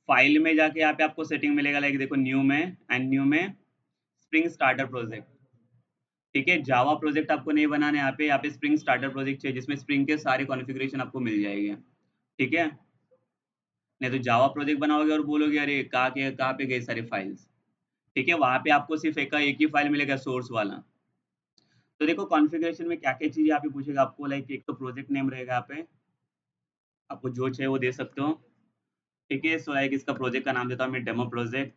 File में जाके यहाँ पे आपको सेटिंग मिलेगा, लाइक देखो न्यू में, एंड न्यू में स्प्रिंग स्टार्टर प्रोजेक्ट, ठीक है? जावा प्रोजेक्ट आपको नहीं बनाना है यहाँ पे स्प्रिंग स्टार्टर प्रोजेक्ट चाहिए जिसमें स्प्रिंग के सारे कॉन्फ़िगरेशन आपको मिल जाएँगे, ठीक है? नहीं तो जावा प्रोजेक्ट बनाओगे और बोलोगे अरे कहाँ पे गई सारी फाइल्स, ठीक है? वहाँ पे आपको सिर्फ़ एक ही फाइल मिलेगा सोर्स वाला। तो देखो कॉन्फ़िगरेशन में क्या-क्या चीज़ें यहाँ पे पूछेगा आपको, लाइक एक तो प्रोजेक्ट नेम रहेगा यहाँ पे, आपको जो चाहिए वो दे सकते हो, ठीक है? सो लाइक इसका प्रोजेक्ट का नाम देता हूँ मैं डेमो प्रोजेक्ट।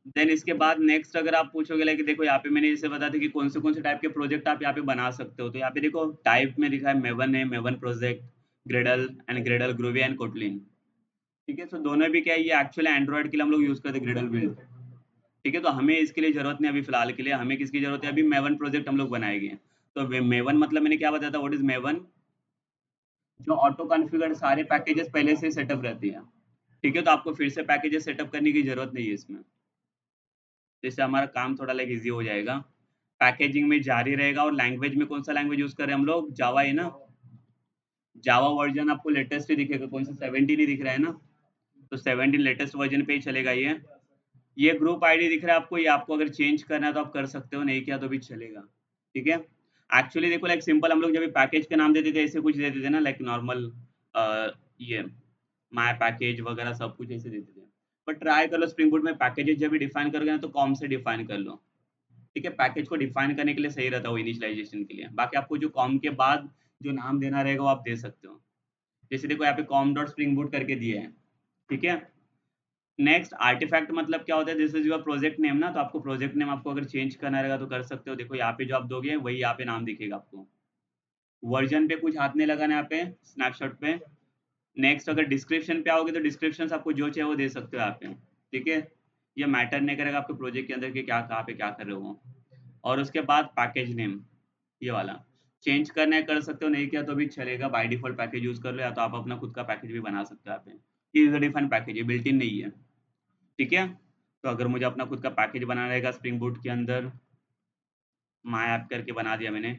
देन इसके बाद नेक्स्ट अगर आप पूछोगे लाइक देखो यहाँ पे मैंने जैसे बताया था कि कौन से टाइप के प्रोजेक्ट आप यहाँ पे बना सकते हो। तो यहाँ पे देखो टाइप में लिखा है maven project, Gradle and Gradle, groovy and Kotlin. ठीक है? सो दोनों भी क्या है, ये एक्चुअली एंड्रॉइड के लिए हम लोग यूज़ करते हैं ग्रेडल बिल्ड। ठीक है? तो हमें इसके लिए ज़रूरत नहीं अभी फ़िलहाल के लिए, हमें किसकी ज़रूरत है, अभी मेवन प्रोजेक्ट हम लोग बनाएँगे। तो वे मेवन मतलब मैंने क्या बताया था, व्हाट इज़ मेवन? जो ऑटो कॉन्फ़िगर सारे पैकेजेज़ पहले से सेटअप रहती है। ठीक है? तो आपको फिर से पैकेजेज़ सेटअप करने की ज़रूरत नहीं है इसमें। तो इससे हमारा काम थोड़ा लाइक ईज़ी हो जाएगा। पैकेजिंग में जारी रहेगा, और लैंग्वेज में कौन-सा लैंग्वेज यूज़ कर रहे हैं हम लोग? जावा है ना? जावा वर्ज़न आपको लेटेस्ट ही दिखेगा, कौन सा 17 ही दिख रहा है ना? तो 17 लेटेस्ट वर्ज़न पे ही चलेगा ये। ये ग्रुप आईडी दिख रहा है आपको, ये आपको अगर चेंज करना है तो आप कर सकते हो, नहीं किया तो भी चलेगा। ठीक है? एक्चुअली देखो लाइक सिंपल हम लोग जब भी पैकेज का नाम देते थे ऐसे कुछ देते थे ना, लाइक नॉर्मल ये माय पैकेज वगैरह सब कुछ ऐसे देते थे। बट ट्राई कर लो स्प्रिंग बूट में पैकेजेज़ जब भी डिफाइन करोगे ना तो कॉम से डिफाइन कर लो। ठीक है? पैकेज को डिफाइन करने के लिए सही रहता है वो इनिशियलाइज़ेशन के लिए। बाकी आपको जो कॉम के बाद जो नाम देना रहेगा वो आप दे सकते हो। जैसे देखो यहाँ पे कॉम डॉट स्प्रिंग बूट करके दिए हैं। ठीक है? नेक्स्ट आर्टिफैक्ट मतलब क्या होता है, this is your project name ना, तो आपको प्रोजेक्ट नेम आपको अगर चेंज करना रहेगा तो कर सकते हो। देखो यहाँ पे जो आप दोगे वही यहाँ पे नाम दिखेगा आपको। वर्ज़न पे कुछ हाथ नहीं लगाना है यहाँ पे स्नैपशॉट पे। नेक्स्ट अगर डिस्क्रिप्शन पे आओगे तो डिस्क्रिप्शंस आपको जो चाहिए वो दे सकते हो यहाँ पे। ठीक है? ये मैटर नहीं करेगा आपके प्रोजेक्ट के अंदर कि क्या कहाँ पे क्या कर रहे हो। और उसके बाद पैकेज नेम, ये वाला। चेंज करना है कर सकते हो, नहीं किया तो भी चलेगा, बाय डिफ़ॉल्ट पैकेज यूज़ कर लो, या तो आप अपना खुद का पैकेज भी बना सकते हो यहाँ पे। ये यूज़र डिफाइंड पैकेज है, बिल्ट इन नहीं है। ठीक है? तो अगर मुझे अपना खुद का पैकेज बनाना रहेगा स्प्रिंग बूट के अंदर, माय ऐप करके बना दिया मैंने।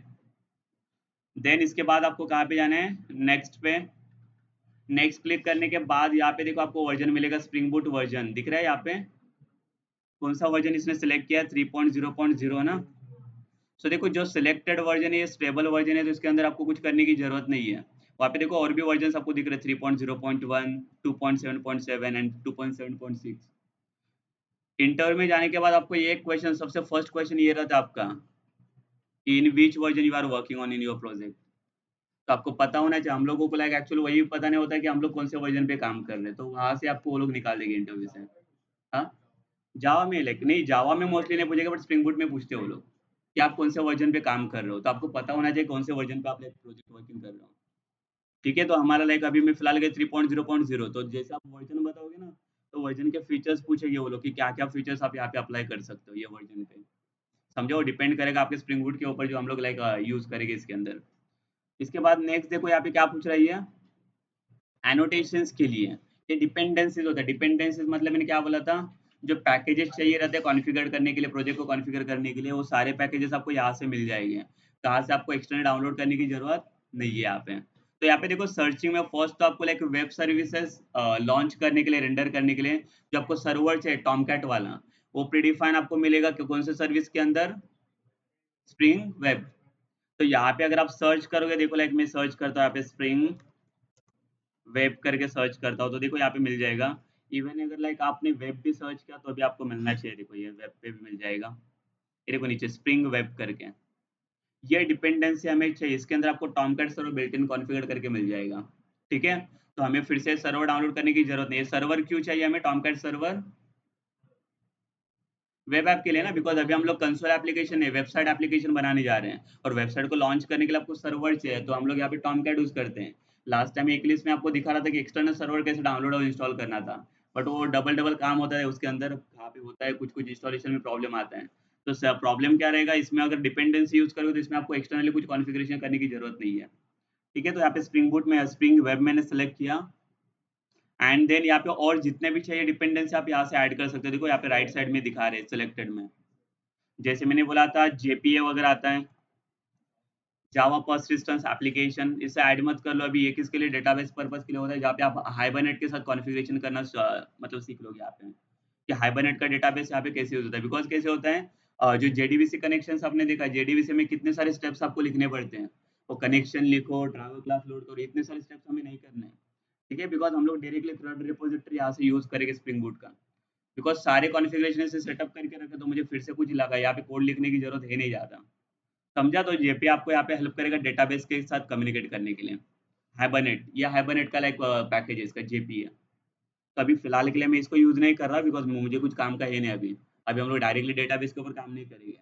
देन इसके बाद आपको कहाँ पे जाना है, नेक्स्ट पे। नेक्स्ट क्लिक करने के बाद यहाँ पे देखो आपको वर्ज़न मिलेगा, स्प्रिंग बूट वर्ज़न दिख रहा है यहाँ पे? कौन-सा वर्ज़न इसने सिलेक्ट किया है? 3.0.0 ना? सो देखो जो सिलेक्टेड वर्ज़न है ये स्टेबल वर्ज़न है, तो इसके अंदर आपको कुछ करने की ज़रूरत नहीं है। वहाँ पे देखो और भी वर्ज़न्स आपको दिख रहे हैं, 3.0.1, 2.7.7 एंड 2.7.6। इंटर में जाने के बाद आपको ये क्वेश्चन, सबसे फर्स्ट क्वेश्चन ये रहता है आपका, in which version you are working on in your project. तो आपको पता होना चाहिए, हम लोगों को लाइक एक्चुअली वही पता नहीं होता है कि हम लोग कौन से वर्ज़न पे काम कर रहे हैं, तो वहाँ से आपको वो लोग निकाल देंगे इंटरव्यू से। हाँ, जावा में लाइक नहीं, जावा में मोस्टली नहीं पूछेगा, बट स्प्रिंग बूट में पूछते हैं वो लोग, कि आप कौन से वर्ज़न पे काम कर रहे हो, तो आपको पता होना चाहिए कौन से वर्ज़न पे आप लाइक प्रोजेक्ट वर्किंग कर रहे हो। ठीक है? तो हमारा लाइक अभी मैं फिलहाल गए 3.0.0, तो जैसे आप वर्ज़न बताओगे ना, तो वर्ज़न के फीचर्स पूछेंगे वो लोग कि क्या-क्या फीचर्स आप यहाँ पे अप्लाई कर सकते हो ये वर्ज़न पे। समझे? वो डिपेंड करेगा आपके स्प्रिंग बूट के ऊपर जो हम लोग लाइक यूज़ करेंगे इसके अंदर। इसके बाद नेक्स्ट देखो यहाँ पे क्या पूछ रहा है ये, एनोटेशंस के लिए। ये डिपेंडेंसीज़ होता है। डिपेंडेंसीज़ मतलब मैंने क्या बोला था, जो पैकेजेज़ चाहिए रहते हैं कॉन्फ़िगर करने के लिए, प्रोजेक्ट को कॉन्फ़िगर करने के लिए, वो सारे पैकेजेज़ आपको यहाँ से मिल जाएँगे। कहाँ से आपको एक्सटर्नल डाउनलोड करने की ज़रूरत नहीं है यहाँ पे। तो यहाँ पे देखो सर्चिंग में फर्स्ट तो आपको लाइक वेब सर्विसेज़ लॉन्च करने के लिए, रेंडर करने के लिए, जो आपको सर्वर चाहिए टॉमकैट वाला, वो प्रीडिफाइन आपको मिलेगा कि कौन से सर्विस के अंदर, स्प्रिंग वेब। तो यहाँ पे अगर आप सर्च करोगे, देखो लाइक मैं सर्च करता हूँ यहाँ पे स्प्रिंग वेब करके सर्च करता हूँ, तो देखो यहाँ पे मिल जाएगा। इवन अगर लाइक आपने वेब भी सर्च किया तो भी आपको मिलना चाहिए, देखो ये वेब पे भी मिल जाएगा। ये देखो नीचे स्प्रिंग वेब करके, ये डिपेंडेंसी हमें चाहिए, इसके अंदर आपको Tomcat server built in configure करके मिल जाएगा। ठीक है? तो हमें फिर से सर्वर डाउनलोड करने की ज़रूरत नहीं है। सर्वर क्यों चाहिए हमें टॉमकैट सर्वर? वेब ऐप के लिए ना, बिकॉज़ अभी हम लोग कंसोल एप्लीकेशन नहीं, वेबसाइट एप्लीकेशन बनाने जा रहे हैं, और वेबसाइट को लॉन्च करने के लिए आपको सर्वर चाहिए, तो हम लोग यहाँ पे टॉमकैट यूज़ करते हैं। लास्ट टाइम एक लिस्ट में आपको दिखा रहा था कि एक्सटर्नल सर्वर कैसे डाउनलोड और इंस्टॉल करना था, बट वो डबल-डबल काम होता है उसके अंदर, कहाँ पे होता है कुछ-कुछ इंस्टॉलेशन में प्रॉब्लम आता है। तो स प्रॉब्लम क्या रहेगा इसमें, अगर डिपेंडेंसी यूज़ करोगे तो इसमें आपको एक्सटर्नली कुछ कॉन्फ़िगरेशन करने की ज़रूरत नहीं है। ठीक है? तो यहाँ पे स्प्रिंग बूट में स्प्रिंग वेब मैंने सेलेक्ट किया, एंड देन यहाँ पे और जितने भी चाहिए डिपेंडेंसी आप यहाँ से ऐड कर सकते हो। देखो यहाँ पे राइट साइड में दिखा रहे हैं सिलेक्टेड में। जैसे मैंने बोला था जेपीए वगैरह आता है, जावा पर्सिस्टेंस एप्लीकेशन इसे ऐड मत कर लो अभी। ये किसके लिए, डेटाबेस पर्पस के लिए होता है, जहाँ पे आप हाइबरनेट के साथ कॉन्फ़िगरेशन करना मतलब सीख लोगे यहाँ पे, कि हाइबरनेट का डेटाबेस यहाँ पे कैसे यूज़ होता है। बिकॉज़ कैसे होता है, जो जेडीबीसी कनेक्शंस आपने देखा है, जेडीबीसी में कितने सारे स्टेप्स आपको लिखने पड़ते हैं। वो कनेक्शन लिखो, ट्रैवल क्लास लोड करो, इतने सारे स्टेप्स हमें नहीं करने हैं। ठीक है? बिकॉज़ हम लोग डायरेक्टली थ्रेड रिपॉज़िटरी यहाँ से यूज़ करेंगे स्प्रिंग बूट का। बिकॉज़ सारे कॉन्फ़िगरेशन ऐसे सेटअप करके रखे तो मुझे फिर से कुछ लगा, यहाँ पे कोड लिखने की ज़रूरत है नहीं ज़्यादा। समझा? तो जेपी आपको यहाँ पे हेल्प करेगा डेटाबेस के साथ कम्युनिकेट करने के लिए। हाइबरनेट, ये हाइबरनेट का लाइक पैकेज है, इसका जेपी है। तो अभी फिलहाल के लिए मैं इसको यूज़ नहीं कर रहा बिकॉज़ मुझे कुछ काम का है नहीं अभी। अभी हम लोग डायरेक्टली डेटाबेस के ऊपर काम नहीं करेंगे।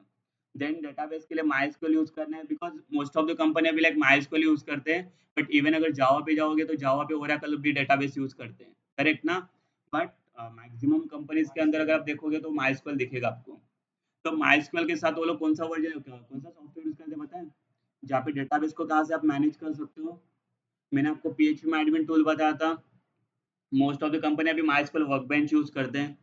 देन डेटाबेस के लिए मायस्क्यूएल यूज़ करना है because most of the company अभी लाइक मायस्क्यूएल यूज़ करते हैं। बट इवन अगर जावा पे जाओगे तो जावा पे ओरेकल भी डेटाबेस यूज़ करते हैं। करेक्ट ना? बट मैक्सिमम कंपनीज़ के अंदर अगर आप देखोगे तो मायस्क्यूएल दिखेगा आपको। तो मायस्क्यूएल के साथ वो लोग कौन-सा वर्ज़न कौन-सा सॉफ्टवेयर यूज़ करते हैं पता है? जहाँ पे डेटाबेस को कहाँ से आप मैनेज कर सकते हो। मैंने आपको पीएचपी में एडमिन टूल बताया था। मोस्ट ऑफ द कंपनी अभी माइस्क्वेल वर्कबेंच यूज़ करते हैं।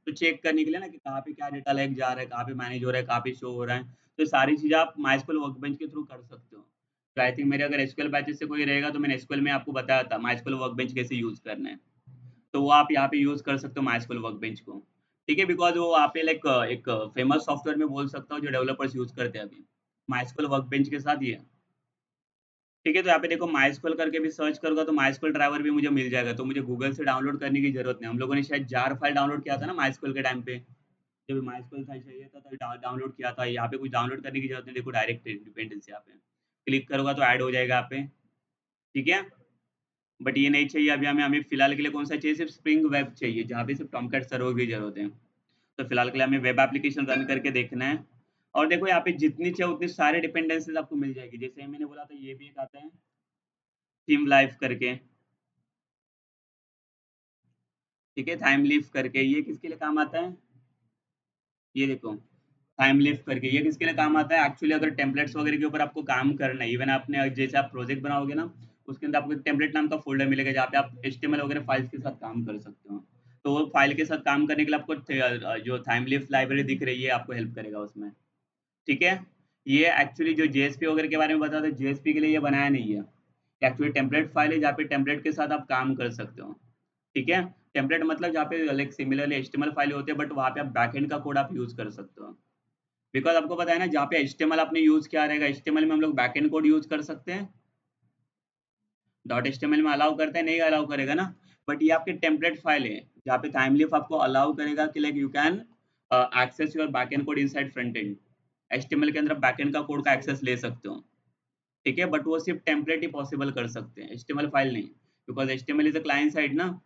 तो चेक करने के लिए ना कि कहाँ पे क्या डेटा लाइक जा रहा है, कहाँ पे मैनेज हो रहा है, कहाँ पे शो हो रहा है। तो सारी चीज़ें आप माइस्क्वेल वर्कबेंच के थ्रू कर सकते हो। तो आई थिंक मेरे अगर एसक्यूएल बैचेज़ से कोई रहेगा तो मैंने एसक्यूएल में आपको बताया था माइस्क्वेल वर्कबेंच कैसे यूज़ करना है। तो वो आप यहाँ पे यूज़ कर सकते हो माइस्क्वेल वर्कबेंच को। ठीक है? बिकॉज़ वो आप पे लाइक एक फेमस सॉफ्टवेयर मैं बोल सकता हूँ जो डेवलपर्स यूज़ करते हैं अभी। माइस्क्वेल वर्कबेंच के साथ ये। ठीक है, तो यहाँ पे देखो माइस्क्वेल करके भी सर्च करूँगा तो माइस्क्वेल ड्राइवर भी मुझे मिल जाएगा, तो मुझे गूगल से डाउनलोड करने की ज़रूरत नहीं। हम लोगों ने शायद जार फाइल डाउनलोड किया था ना माइस्क्वेल के टाइम पे, जब माइस्क्वेल फाइल चाहिए था तभी डाउनलोड किया था। यहाँ पे कुछ डाउनलोड करने की ज़रूरत नहीं, देखो डायरेक्ट डिपेंडेंसी यहाँ पे। क्लिक करूँगा तो ऐड हो जाएगा यहाँ पे, ठीक है? बट ये नहीं चाहिए अभी हमें, हमें फिलहाल के लिए कौन-सा चाहिए, सिर्फ स्प्रिंग वेब चाहिए, जहाँ पे सिर्फ टॉमकैट सर्वर की ज़रूरत है। तो फिलहाल के लिए हमें वेब एप्लीकेशन रन करके देखना है। और देखो यहाँ पे जितनी चाहिए उतनी सारे डिपेंडेंसीज़ आपको मिल जाएगी। जैसे मैंने बोला था ये भी एक आता है, थीम लाइफ करके। ठीक है, थाइम लीफ करके, ये किसके लिए काम आता है? ये देखो, थाइम लीफ करके, ये किसके लिए काम आता है? एक्चुअली अगर टेम्पलेट्स वगैरह के ऊपर आपको काम करना है, इवन आपने जैसे आप प्रोजेक्ट बनाओगे ना, उसके अंदर आपको एक टेम्पलेट नाम का फ़ोल्डर मिलेगा, जहाँ पे आप एचटीएमएल वगैरह फाइल्स के साथ काम कर सकते हो। तो वो फाइल के साथ काम करने के लिए आपको जो थाइम लीफ लाइब्रेरी दिख रही है, आपको हेल्प करेगा उसमें। ठीक है? ये एक्चुअली जो जेएसपी वगैरह के बारे में बता था, जेएसपी के लिए ये बनाया नहीं है। एक्चुअली टेम्पलेट फाइल है, जहाँ पे टेम्पलेट के साथ आप काम कर सकते हो। ठीक है? टेम्पलेट मतलब जहाँ पे लाइक सिमिलरली एचटीएमएल फाइल होते हैं बट वहाँ पे आप बैकएंड का कोड आप यूज़ कर सकते हो। बिकॉज़ आपको पता है ना जहाँ पे एचटीएमएल आपने यूज़ किया रहेगा, एचटीएमएल में हम लोग बैकएंड कोड यूज़ कर सकते हैं। डॉट एचटीएमएल में अलाउ करते हैं, नहीं अलाउ करेगा ना। बट ये आपकी टेम्पलेट फाइल है, जहाँ पे टाइमलीफ आपको अलाउ करेगा कि like you can access your backend code inside front end. HTML के अंदर आप बैकएंड का कोड का एक्सेस ले सकते हो। ठीक है? बट वो सिर्फ़ टेम्पलेट ही पॉसिबल कर सकते हैं, एचटीएमएल फाइल नहीं। Because HTML is a client side ना।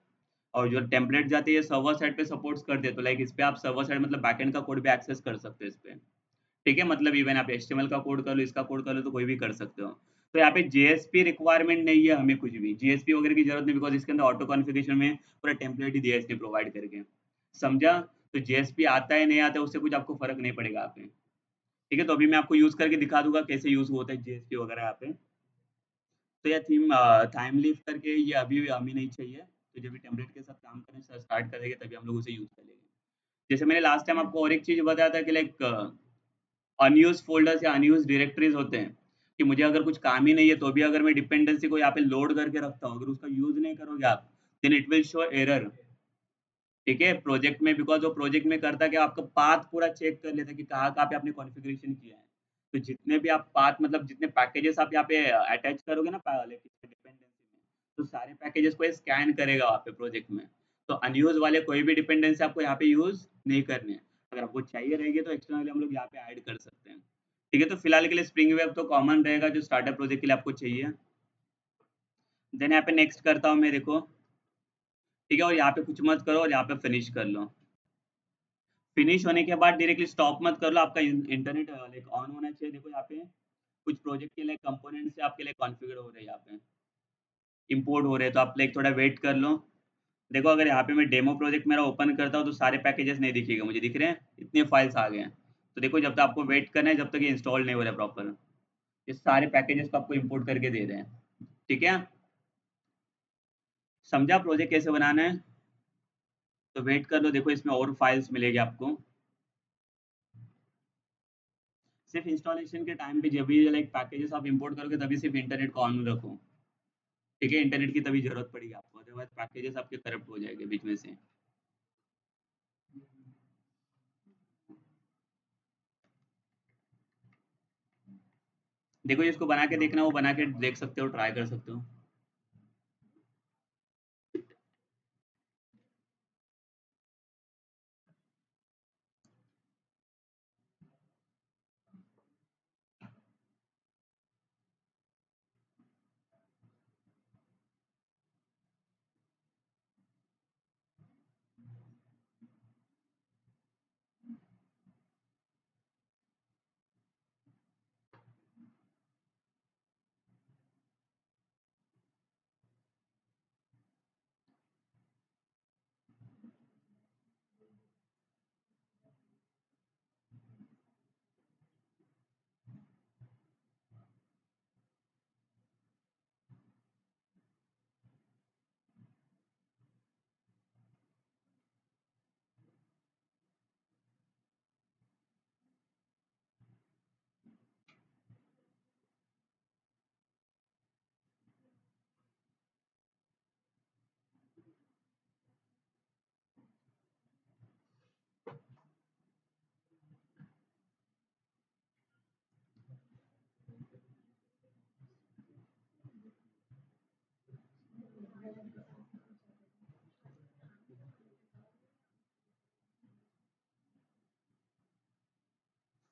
और जो टेम्पलेट जाती है सर्वर साइड पे सपोर्ट्स करते हैं, तो लाइक इस पे आप सर्वर साइड मतलब बैकएंड का कोड भी एक्सेस कर सकते हो इस पे। ठीक है? मतलब इवन आप एचटीएमएल का कोड कर लो, इसका कोड कर लो, तो कोई भी कर सकते हो। तो यहाँ पे जेएसपी रिक्वायरमेंट नहीं है हमें कुछ भी, जेएसपी वगैरह की ज़रूरत नहीं, बिकॉज़ इसके अंदर ऑटो कॉन्फ़िगरेशन में पूरा टेम्पलेट ही दिया है इसने प्रोवाइड करके। समझा? तो जेएसपी आता है, नहीं आता है, उससे कुछ आपको फ़र्क नहीं पड़ेगा यहाँ पे। ठीक है? तो अभी मैं आपको यूज़ करके दिखा दूँगा कैसे यूज़ होता है जेएसपी वगैरह यहाँ पे। तो यह टाइम लीव करके ये अभी हमें नहीं चाहिए। तो जब भी टेम्पलेट के साथ काम करना स्टार्ट करेंगे तभी हम लोग उसे यूज़ करेंगे। जैसे मैंने लास्ट टाइम आपको और एक चीज़ बताया था कि लाइक अनयूज़्ड फ़ोल्डर्स या अनयूज़्ड डायरेक्टरीज़ होते हैं, कि मुझे अगर कुछ काम ही नहीं है तो भी अगर मैं डिपेंडेंसी को यहाँ पे लोड करके रखता हूँ, अगर उसका यूज़ नहीं करोगे आप, then it will show error. ठीक है? प्रोजेक्ट में बिकॉज़ वो प्रोजेक्ट में करता क्या, आपका पाथ पूरा चेक कर लेता है कि कहाँ-कहाँ पे आपने कॉन्फ़िगरेशन किया है। तो जितने भी आप पाथ मतलब जितने पैकेजेज़ आप यहाँ पे अटैच करोगे ना लाइक डिपेंडेंसी में, तो सारे पैकेजेज़ को ये स्कैन करेगा वहाँ पे प्रोजेक्ट में। तो अनयूज़ वाले कोई भी डिपेंडेंसी आपको यहाँ पे यूज़ नहीं करनी है। अगर आपको चाहिए रहेगी तो एक्सटर्नली हम लोग यहाँ पे ऐड कर सकते हैं। ठीक है? तो फिलहाल के लिए स्प्रिंग वेब तो कॉमन रहेगा जो स्टार्टर प्रोजेक्ट के लिए आपको चाहिए। देन यहाँ पे नेक्स्ट करता हूँ मैं देखो, ठीक है? और यहाँ पे कुछ मत करो और यहाँ पे फिनिश कर लो। फिनिश होने के बाद डायरेक्टली स्टॉप मत कर लो, आपका इंटरनेट लाइक ऑन होना चाहिए। देखो यहाँ पे कुछ प्रोजेक्ट के लिए कंपोनेंट्स आपके लिए कॉन्फ़िगर हो रहे हैं यहाँ पे, इंपोर्ट हो रहे हैं, तो आप लाइक थोड़ा वेट कर लो। देखो अगर यहाँ पे मैं डेमो प्रोजेक्ट मेरा ओपन करता हूँ तो सारे पैकेजेस नहीं दिखेगा मुझे, दिख रहे हैं? इतने फाइल्स आ गए हैं। तो देखो जब तक आपको वेट करना है जब तक ये इंस्टॉल नहीं हो रहा है प्रॉपर। ये सारे पैकेजेस को आपको इंपोर्ट करके दे रहे हैं। ठीक है? समझा प्रोजेक्ट कैसे बनाना है? तो वेट कर लो, देखो इसमें और फाइल्स मिलेगी आपको। सिर्फ इंस्टॉलेशन के टाइम पे जब भी लाइक पैकेजेस आप इंपोर्ट करोगे तभी सिर्फ इंटरनेट को ऑन रखो। ठीक है, इंटरनेट की तभी जरूरत पड़ेगी आपको, अदरवाइज पैकेजेस आपके करप्ट हो जाएंगे बीच में से। देखो इसको बना के देखना, वो बना के देख सकते हो, ट्राई कर सकते हो।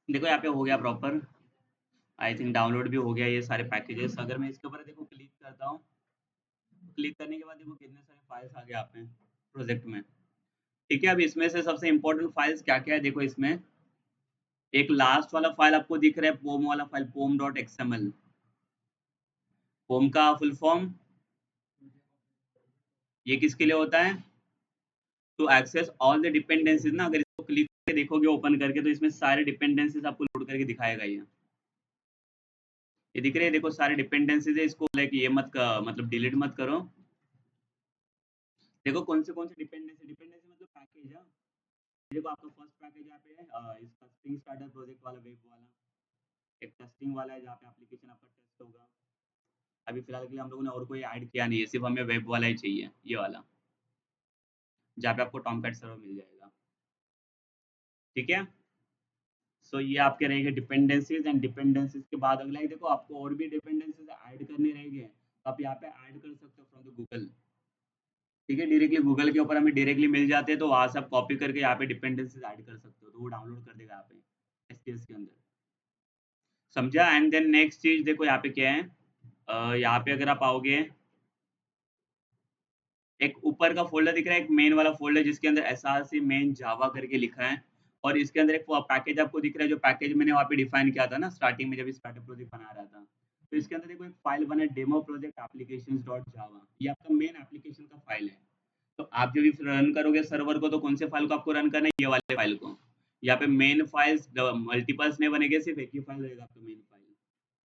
देखो यहाँ पे हो गया प्रॉपर, आई थिंक डाउनलोड भी हो गया ये सारे पैकेजेस। अगर मैं इसके ऊपर देखो क्लिक करता हूँ, क्लिक करने के बाद देखो कितने सारे फाइल्स आ गए आप में प्रोजेक्ट में। ठीक है, अब इसमें से सबसे इंपॉर्टेंट फाइल्स क्या क्या है देखो इसमें। एक लास्ट वाला फाइल आपको दिख रहा है, पोम वाला file, pom dot XML. Pom का फुल फॉर्म ये किसके लिए होता है, to access all the dependencies ना। अगर इसको क्लिक करके देखोगे ओपन करके, तो इसमें सारे डिपेंडेंसीज आपको लोड करके दिखाएगा ये दिख रहे हैं, देखो सारे डिपेंडेंसीज है। इसको लाइक ये मत मतलब डिलीट मत करो। देखो कौन से डिपेंडेंसी, डिपेंडेंसी मतलब पैकेज है। देखो आपका फर्स्ट पैकेज यहाँ पे है, इसका स्प्रिंग स्टार्टर प्रोजेक्ट वाला, वेब वाला। एक टेस्टिंग वाला है जहाँ पे एप्लीकेशन आपका टेस्ट होगा। अभी फिलहाल के लिए हम लोगों ने और कोई ऐड किया नहीं है, सिर्फ हमें वेब वाला ही चाहिए, ये वाला, जहाँ पे आपको टॉमकैट सर्वर मिल जाएगा। ठीक है, सो ये आपके रहेंगे डिपेंडेंसीज। एंड डिपेंडेंसीज के बाद अगला है, देखो आपको और भी डिपेंडेंसीज ऐड करने रहेंगे, तो आप यहाँ पे ऐड कर सकते हो फ्रॉम द गूगल। ठीक है, डायरेक्टली गूगल के ऊपर हमें डायरेक्टली मिल जाते हैं, तो वहाँ से आप कॉपी करके यहाँ पे डिपेंडेंसीज ऐड कर सकते हो, तो वो डाउनलोड कर देगा यहाँ पे एसकेएस के अंदर। समझा। एंड देन नेक्स्ट चीज देखो यहाँ पे क्या है, यहाँ पे अगर आप आओगे, एक ऊपर का फ़ोल्डर दिख रहा है, एक मेन वाला फ़ोल्डर जिसके अंदर एसआरसी मेन जावा करके लिखा है। और इसके अंदर एक पैकेज आपको दिख रहा है, जो पैकेज मैंने वहाँ पे डिफाइन किया था ना स्टार्टिंग में, जब स्टार्टअप प्रोजेक्ट बना रहा था। तो इसके अंदर देखो एक फाइल बना है, डेमो प्रोजेक्ट एप्लीकेशंस डॉट जावा। ये आपका मेन एप्लीकेशन का फाइल है। तो आप जब भी रन करोगे सर्वर को, तो कौन से फाइल को आपको रन करना है, ये वाले फाइल को। यहाँ पे मेन फाइल्स मल्टीपल्स नहीं बनेंगे, सिर्फ एक ही फाइल रहेगा आपका मेन फाइल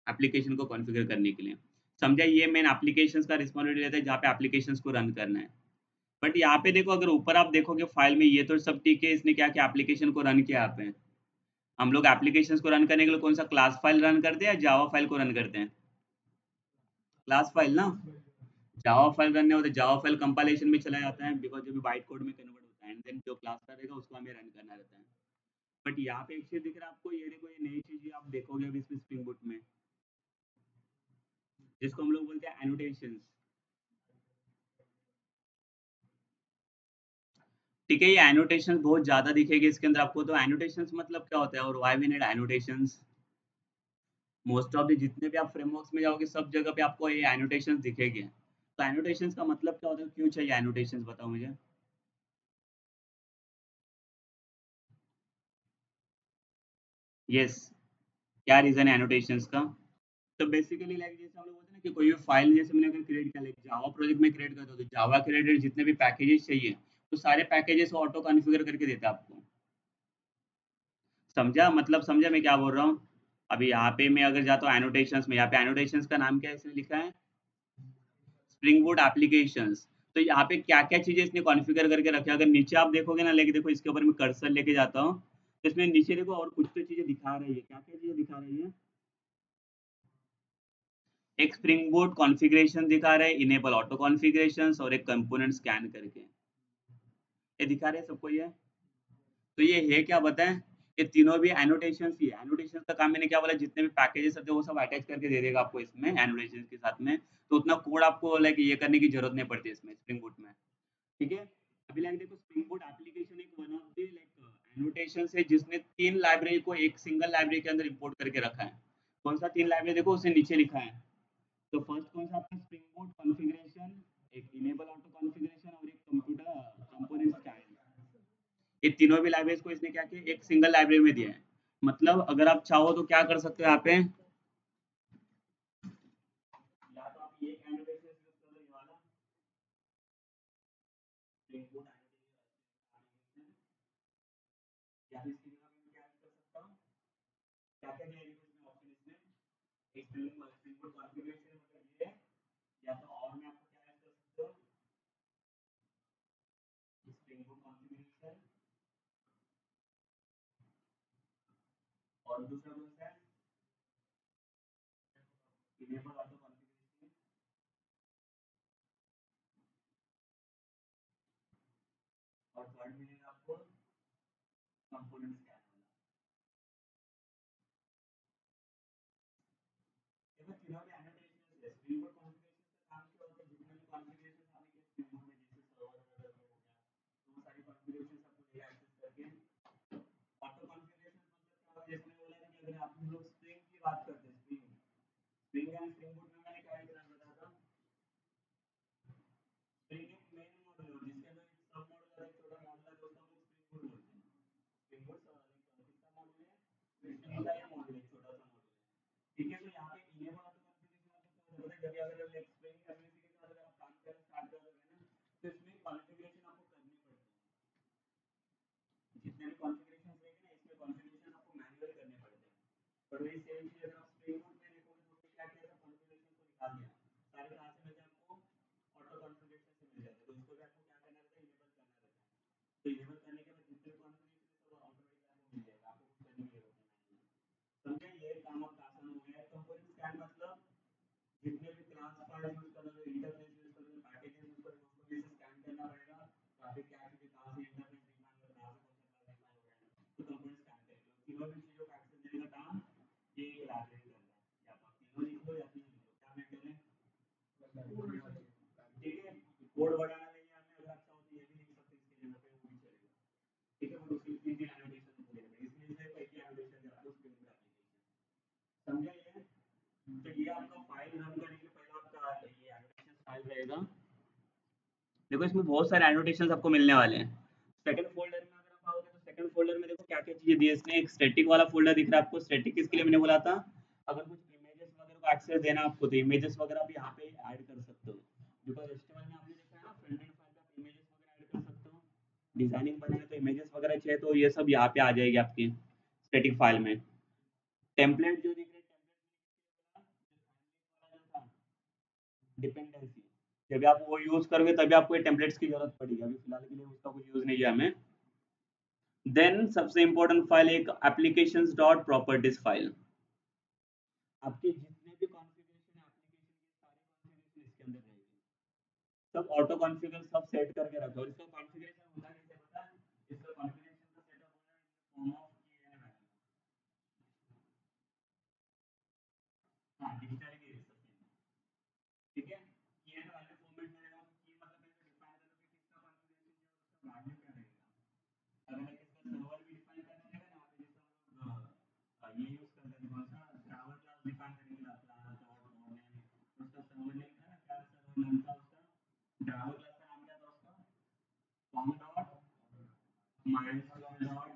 एप्लीकेशन को कॉन्फ़िगर करने के लिए। समझा, ये मेन एप्लीकेशंस का रिस्पॉन्सिबिलिटी रहता है, जहाँ पे एप्लीकेशंस को रन करना है। बट यहाँ पे देखो, अगर ऊपर आप देखोगे फाइल में, ये तो सब ठीक है, इसने क्या किया, एप्लीकेशन को रन किया यहाँ पे। हम लोग एप्लीकेशंस को रन करने के लिए कौन सा क्लास फाइल रन करते हैं या जावा फाइल को रन करते हैं, क्लास फाइल ना। जावा फाइल रन नहीं होते, जावा फाइल कंपाइलेशन में चला जाता है, बिकॉज जो भी बाइट कोड में कन्वर्ट होता है, एंड देन जो क्लास फाइल रहेगा उसको हमें रन करना रहता है। बट यहाँ पे एक चीज दिख रहा है आपको, ये देखो, ये नई चीज आप देखोगे अभी इसमें स्प्रिंग बूट में, जिसको हम लोग बोलते हैं एनोटेशंस। ठीक है, ये एनोटेशंस बहुत ज्यादा दिखेगी इसके अंदर आपको। तो एनोटेशंस मतलब क्या होता है और why we need annotations. Most of the जितने भी आप फ्रेमवर्क्स में जाओगे, सब जगह पे आपको ये एनोटेशंस दिखेंगे। तो एनोटेशंस का मतलब क्या होता है, क्यों चाहिए एनोटेशंस, बताओ मुझे। यस, क्या रीजन है एनोटेशंस का। तो बेसिकली लाइक जैसे हम लोग बोलते हैं ना कि कोई भी फाइल जैसे मैंने अगर क्रिएट किया, लाइक जावा प्रोजेक्ट में क्रिएट करता हूँ, तो जावा के रिलेटेड जितने भी पैकेजेस चाहिए, तो सारे पैकेजेस ऑटो कॉन्फ़िगर करके देता है आपको। समझा, मतलब समझा मैं क्या बोल रहा हूँ। अभी यहाँ पे मैं अगर जाता हूँ एनोटेशंस में, यहाँ पे एनोटेशंस का नाम क्या है, इसने लिखा है स्प्रिंग बोट एप्लीकेशंस। तो यहाँ पे क्या-क्या चीज़ें इसने कॉन्फ़िगर करके रखा है, अगर नीचे आप देखोगे ना, लेके देखो इसके ऊपर मैं कर्सर लेके जाता हूँ, इसमें नीचे देखो और कुछ तो चीजें दिखा रही है, क्या क्या चीजें दिखा रही है। एक स्प्रिंग बोट कॉन्फ़िगरेशन दिखा रहा है, इनेबल ऑटो कॉन्फ़िगरेशंस और एक कंपोनेंट स्कैन करके, ये दिखा रहे हैं सबको ये। तो ये है क्या बताएं, ये तीनों भी एनोटेशंस ही है। एनोटेशंस का काम मैंने क्या बोला, जितने भी पैकेजेस होते हैं वो सब अटैच करके दे देगा आपको इसमें एनोटेशंस के साथ में। तो उतना कोड आपको लाइक ये करने की जरूरत नहीं पड़ती इसमें स्प्रिंग बूट में। ठीक है, अभी लाइक देखो स्प्रिंग बूट एप्लीकेशन एक one of the like annotations है जिसने तीन लाइब्रेरी को एक सिंगल लाइब्रेरी के अंदर इंपोर्ट करके रखा है। कौन सा तीन लाइब्रेरी देखो उसे नीचे लिखा है। तो फर्स्ट कौन सा आपका स्प्रिंग बूट कॉन्फ़िगरेशन, एक इनेबल ऑटो कॉन्फ़िगरेशन और एक कंप्यूटर कंपोनेंट स्कैन। ये तीनों भी लाइब्रेरीज को इसने क्या किया, एक सिंगल लाइब्रेरी में दिया है। मतलब अगर आप चाहो तो क्या कर सकते हो यहाँ पे, या तो आप ये एनोटेशन यूज कर लो, ये वाला स्प्रिंग बूट एनोटेशन, या फिर इसकी जगह मैं क्या यूज कर सकता हूँ, क्या क्या दिया है देखो इसमें ऑप्शन, इसमें एक स्प्रिंग बूट कॉन्फ़िगरेशन मतलब ये है, या तो और मैं आपको क्या यूज कर सकते हो, स्प्रिंग बूट कॉन्फ़िगरेशन, और दूसरा कौन सा है, इनेबल ऑटो कॉन्फ़िगरेशन, और थर्ड मिलेगा आपको कंपोनेंट स्कैन वाला। देखो तीनों में एनोटेशन है, स्प्रिंग बूट कॉन्फ़िगरेशन का काम क्या होता है, जितने भी कॉन्फ़िगरेशन आपने किए स्प्रिंग बूट में, जैसे सर्वर वगैरह हो गया, तो वो सारी कॉन्फ़िगरेशन आपको देगा एक्सेस करके। ऑटो कॉन्फ़िगरेशन मतलब क्या होगा, जैसे मैंने बोला था कि अगर आप लोग स्प्रिंग की बात करते हैं, spring spring and spring boot में मैंने क्या डिफरेंस बताया था। स्प्रिंग एक मेन मॉडल है जिसके अंदर एक सब मॉडल है, एक छोटा मॉडल है, दोस्तों हम लोग स्प्रिंग बूट बोलते हैं। स्प्रिंग बूट कितना मॉडल है, स्प्रिंग का ये मॉडल है, छोटा सा मॉडल है। ठीक है, तो यहाँ पे इनेबल ऑटो कॉन्फ़िगरेशन मतलब क्या होता है, जब भी अगर स्प्रिंग कम्युनिटी के साथ अगर आप काम करना स्टार्ट कर दोगे ना, तो इसमें कॉन्फ़िगरेशन आपको करनी पड़ती है। जितने भी कॉन्फ़िगरेशंस रहेंगे ना, इसमें कॉन्फ़िगरेशन आपको मैन्युअल करने पड़ते हैं। पर वही सेम चीज़ अगर आप स्प्रिंग बूट में देखोगे तो उसमें क्या किया था, कॉन्फ़िगरेशन को निकाल दिया, सारे कहाँ से मिलते हैं आपको, ऑटो कॉन्फ़िगरेशन से मिल जाते हैं। तो इसको भी आपको क्या करना रहता है, इनेबल करना रहता है। तो इनेबल करने के बाद जितने भी कॉन्फ़िगरेशन है सब ऑटोमेटिक आपको मिल जाएगा, आपको कुछ करने की जरूरत नहीं है। समझे, ये काम आपका आसान हो गया है। कंपोनेंट स्कैन मतलब जितने भी क्लास फाइल यूज कर रहे हो, इंटरफेस यूज कर रहे हो, पैकेजेस यूज कर रहे हो, उसको भी स्कैन करना पड़ेगा। या फिर क्या चीजें कहाँ से इंटरफेस डिफाइन हो रहा है, कहाँ से कौन सा क्लास डिफाइन हो रहा है, तो कंपोनेंट स्कैन करेगा। तीनों भी चीजों का एक्सेस देने का काम ये एक लाइब्रेरी कर रहा है। या तो आप तीनों लिख लो या तीन लिख लो, क्या मैं करें, ठीक है। कोड बढ़ाना नहीं है हमें, अगर अच्छा हो तो ये भी लिख सकते हैं इसके जगह पे, वो भी चलेगा। ठीक है, बट उसके लिए तीन तीन एनोटेशन दे देंगे, इसलिए सिर्फ एक ही एनोटेशन दे रहा है स्क्रीन पे एप्लीकेशन। समझे ये। तो ये आपका फाइल रन करने के पहले आपका ये एनोटेशन फाइल रहेगा। देखो इसमें बहुत सारे एनोटेशंस आपको मिलने वाले हैं। सेकंड फोल्डर में अगर आप आओगे तो सेकंड फोल्डर में देखो क्या क्या चीजें दी है इसने। एक स्टैटिक वाला फोल्डर दिख रहा है आपको, स्टैटिक किसके लिए मैंने बोला था, अगर कुछ इमेजेस वगैरह को एक्सेस देना आपको तो इमेजेस वगैरह आप यहाँ पे ऐड कर सकते हो। बिकॉज एचटीएमएल में आपने देखा है ना, फ्रंट एंड फाइल पे आप इमेजेस वगैरह ऐड कर सकते हो, डिजाइनिंग बनाए तो इमेजेस वगैरह चाहिए तो ये सब यहाँ पे आ जाएगी आपकी स्टैटिक फाइल में। टेम्पलेट जो दिख रहे हैं, टेम्पलेट डिपेंडेंसी, जब आप वो यूज करोगे तभी आपको ये टेम्पलेट्स की जरूरत पड़ेगी, अभी फिलहाल के लिए उसका कुछ यूज नहीं है हमें। देन सबसे इंपॉर्टेंट फाइल एक एप्लीकेशंस डॉट प्रॉपर्टीज फाइल। आपके जितने भी कॉन्फ़िगरेशन है एप्लीकेशन के, सारे कॉन्फ़िगरेशन इसके अंदर रहेंगे। सब ऑटो कॉन्फ़िगर सब सेट करके रखो। और इसका कॉन्फ़िगरेशन होता कैसे पता है, इसका कॉन्फ़िगरेशन का सेटअप होना है इन फॉर्म ऑफ की एंड वैल्यू। हां, डिक्शनरी के हिसाब से। ठीक है, की एंड वैल्यू फॉर्मेट में रहेगा। की मतलब मैं डिफाइन करूंगा कि किसका कॉन्फ़िगरेशन है और उसका वैल्यू क्या रहेगा। अगर मैं इसका सर्वर भी डिफाइन करना रहेगा ना, यहाँ पे जैसे हम लोग ये यूज करते हैं, कौन सा ट्रैवल क्लास डिफाइन करेंगे, क्लास डॉट नेम, उसका सर्वर नेम था ना, क्या सर्वर नेम था उसका, ट्रैवल क्लास का नाम क्या था उसका, form dot MySQL dot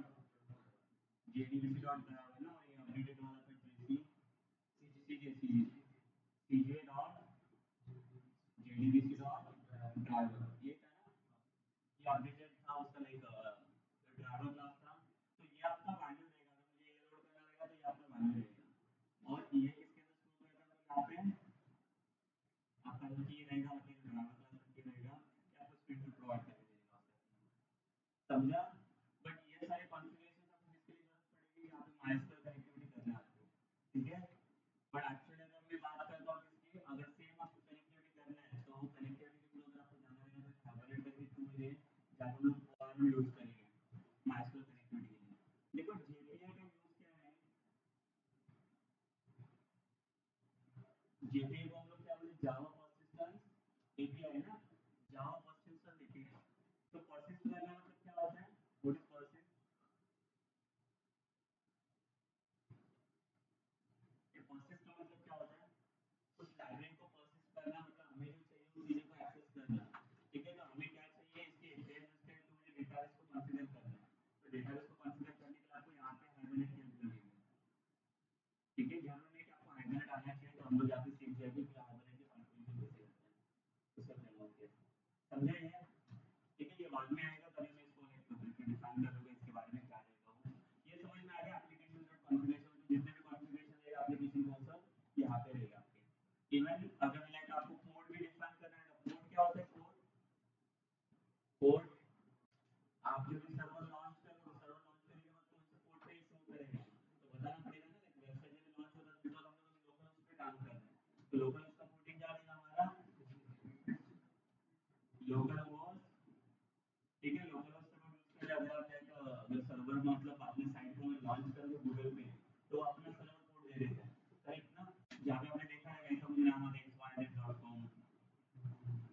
JDBC dot travel ना, और ये अपडेटेड वाला पे जेसी सीजे सीजे डॉट जेडीबीसी डॉट ट्रैवल, ये था ना, ये अपडेटेड था उसका लाइक ट्रैवल क्लास था। तो ये आपका वैल्यू रहेगा, अगर मुझे ये लोड करना रहेगा तो ये आपका वैल्यू रहेगा। और ये किसके अंदर स्टोर रहेगा, मतलब यहाँ पे आपका जो की रहेगा, मतलब ट्रैवल क्लास का की रहेगा, ये आपको स्क्रीन पे प्रोवाइड करके देगा। समझा। बट ये सारे कॉन्फ़िगरेशन आपको किसके लिए ठीक है। बट एक्चुअली अगर मैं बात करता हूँ इसकी, अगर सेम आपको कनेक्टिविटी करना है तो कनेक्टिविटी के लिए अगर आपको जाना रहेगा तो हैबलेट करके टूल है जहाँ हम लोग फॉर्म यूज करेंगे माइक्रो कनेक्टिविटी के लिए। देखो जेपीआई का यूज क्या है, जेपीआई को हम लोग क्या बोलते हैं, जावा पर्सिस्टेंस एपीआई है ना, जावा पर्सिस्टेंस एपीआई। तो पर्सिस्ट करना मतलब क्या होता है, व्हाट इज पर्सिस्ट, ये पर्सिस्ट का मतलब क्या होता है, कुछ लाइब्रेरी को पर्सिस्ट करना मतलब हमें जो चाहिए उस चीज़ को एक्सेस करना। ठीक है, तो हमें क्या चाहिए, इसके एपीआई यूज करके तो मुझे डेटाबेस को कॉन्फ़िगर करना है। तो डेटाबेस को कॉन्फ़िगर करने के लिए आपको यहाँ पे हाइबरनेट की हेल्प लगेगी। ठीक है, जरूरी नहीं कि आपको हाइबरनेट आना चाहिए, तो हम लोग यहाँ पे सीख जाएंगे कि हाइबरनेट के कॉन्फ़िगरेशन कैसे करते हैं, उसका क्या होता है, समझे ये। ठीक है, ये बाद में आएगा तभी मैं इसको डिफाइन करूंगा इसके बारे में क्या रहेगा वो। ये समझ में आ गया, एप्लीकेशन डॉट कॉन्फ़िगरेशन में जितने भी कॉन्फ़िगरेशन रहेगा एप्लीकेशन का सब यहाँ पे रहेगा आपके। इवन अगर लाइक आपको कोड भी डिफाइन करना है, कोड क्या होता है, कोड, कोड आप जब भी सर्वर लॉन्च करोगे, सर्वर लॉन्च करने के बाद कौन से पोर्ट पे शो करेगा, तो बताना पड़ेगा ना। लाइक वेबसाइट जब लॉन्च होता है बिकॉज़ हम लोग अभी लोकल होस्ट पे काम कर रहे हैं, तो लोकल होस्ट का पोर्टिंग क्या रहेगा हमारा, लोकल होस्ट। ठीक है, लोकल होस्ट का यूज करके अगर आप लाइक अगर सर्वर मतलब अपने साइट को लॉन्च करोगे गूगल पे, तो अपना सर्वर कोड दे देता है, करेक्ट ना। जहाँ पे आपने देखा है ऐसा मुझे नाम आता है xyz.com,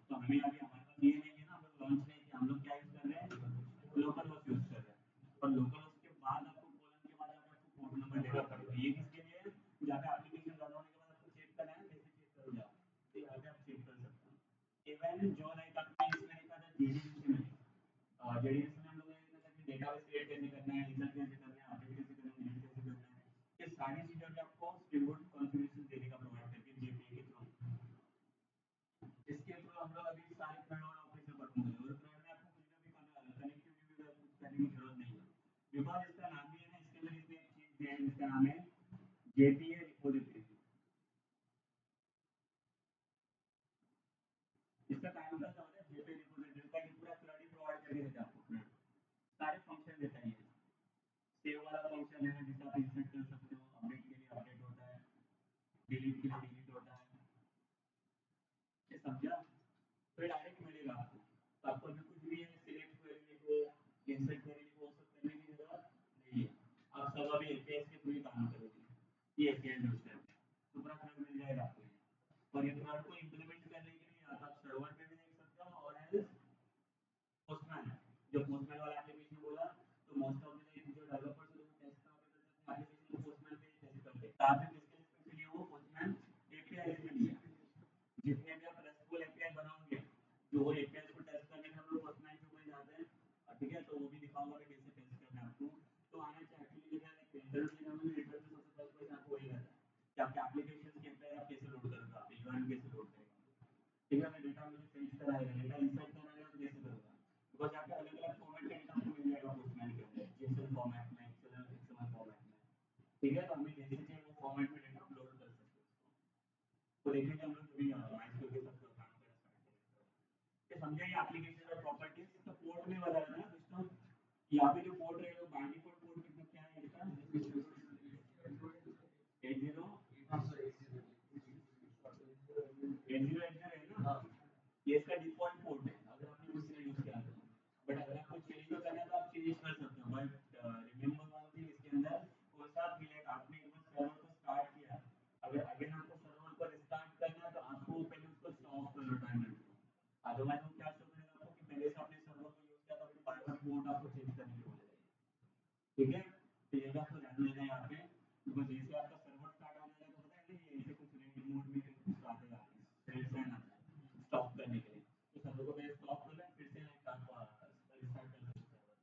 तो हमें अभी हमारे पास ये नहीं है ना, हम लोग लॉन्च नहीं किया, हम लोग क्या यूज कर रहे हैं, लोकल होस्ट यूज कर रहे हैं। और लोकल होस्ट के बाद आपको कॉलम के बाद जाके आपको पोर्ट नंबर देना पड़ेगा। ये किसके लिए है, जहाँ पे एप्लीकेशन रन होने के बाद आपको चेक करना है, कैसे चेक करोगे आप, तो यहाँ पे आप चेक कर सकते हो। इवन जो लाइक आपने इसमें देखा था जेडीबीसी में, जेडीबीसी में हम लोगों ने देखा था कि डेटाबेस क्रिएट कैसे करना है, इंसर्ट कैसे करना है, अपडेट कैसे करना है, डिलीट कैसे करना है, ये सारी चीजें भी आपको स्प्रिंग बूट कॉन्फ़िगरेशन देने का प्रोवाइड करके जेपीई के थ्रू। इसके थ्रू हम लोग अभी सारे फ्रंट और ऑफिस में पढ़ूंगे, और फ्रंट में आपको कुछ भी कनेक्टिविटी भी कुछ करने की जरूरत नहीं है, बिकॉज इसका नाम भी है ना, इसके अंदर इसमें एक चीज दिया है जिसका नाम है जेपीए रिपोजिटरी। इसका काम क्या होता है, जेपीए रिपोजिटरी का एक पूरा क्लडी प्रोवाइड करके देता है आपको, फ्रंट सारे फंक्शन देता है। सेव वाला फंक्शन है जिससे आप इंसर्ट कर सकते हो, अपडेट के लिए अपडेट होता है, डिलीट के लिए डिलीट होता है, ये समझा। तो ये डायरेक्ट मिलेगा आपको, तो आपको अभी कुछ भी सिलेक्ट करने को, इंसर्ट करने को, वो सब करने की जरूरत नहीं है। आप सब अभी एपीआई के थ्रू ही काम करोगे, ये एपीआई यूज करके तो पूरा फ्रंट मिल जाएगा आपको। और ये फ्रंट को इम्प्लीमेंट करने के लिए या तो आप सर्वर पे भी देख सकते हो, और एल्स पोस्टमैन, जो पोस्टमैन वाला एप्लीकेशन बोला, तो मोस्ट ऑफ द जो डेवलपर्स हैं वो टेस्ट कहाँ पे करते हैं, एप्लीकेशन को पोस्टमैन पे टेस्ट करते हैं। आप किसके लिए स्पेशली वो पोस्टमैन एपीआई के लिए, जितने भी आप RESTful एपीआई बनाओगे, जो वो एपीआई को टेस्ट करने के हम लोग पोस्टमैन के ऊपर जाते हैं। ठीक है, तो वो भी दिखाऊंगा कि कैसे टेस्ट करना है आपको। तो आना चाहिए एक्चुअली क्या है, इंटरव्यू में हमें इंटरव्यू सबसे पहले क्वेश्चन आपको वही रहता है कि आपके एप्लीकेशन के एपीआई आप कैसे लोड करोगे, आप यूआरएल कैसे लोड करेंगे। ठीक है, हमें डेटा मुझे फेच कराएगा, डेटा इंसर्ट कराएगा तो कैसे करूँगा, बिकॉज़ यहाँ पे अलग-अलग फॉर्मेट का डेटा आपको मिल जाएगा पोस्टमैन के अंदर, जेएसएल फॉर्मेट में, एक्सएमएल फॉर्मेट में। ठीक है, तो हमें जैसे चाहिए वो फॉर्मेट में डेटा अपलोड कर सकते हैं उसको। तो देखेंगे हम लोग अभी माइस्क्यूएल के साथ काम करना स्टार्ट करेंगे। ये समझे, ये एप्लीकेशन और प्रॉपर्टीज तो पोर्ट में बदल रहा है ना सिस्टम। यहाँ पे जो पोर्ट रहेगा बाय डिफॉल्ट पोर्ट कितना क्या है इसका, 8080 है ना, ये इसका डिफॉल्ट पोर्ट है अगर आपने कुछ नहीं यूज किया तो। बट अगर आपको चेंज तो करना है तो आप चेंज कर सकते हो। बट रिमेंबर वन थिंग, इसके अंदर कौन सा मिलेगा, आपने एक बार सर्वर को स्टार्ट किया, अगर अगेन आपको सर्वर को रिस्टार्ट करना है तो आपको पहले उसको स्टॉप कर लो टाइमर को। अदरवाइज वो क्या शो करेगा आपको कि पहले से आपने सर्वर को यूज किया, तो फिर बार बार पोर्ट आपको चेंज करने की बोलेगा। ठीक है, तो ये आपको ध्यान देना है यहाँ पे, बिकॉज जैसे आपका सर्वर स्टार्ट हो जाएगा तो पता है ना, ये ऐसे कुछ रेड मोड में कुछ आता है, रेड साइन आता है स्टॉप करने के लिए, तो सर्वर को पहले स्टॉप कर लें फिर से लाइक आप रिस्टार्ट कर सकते हैं।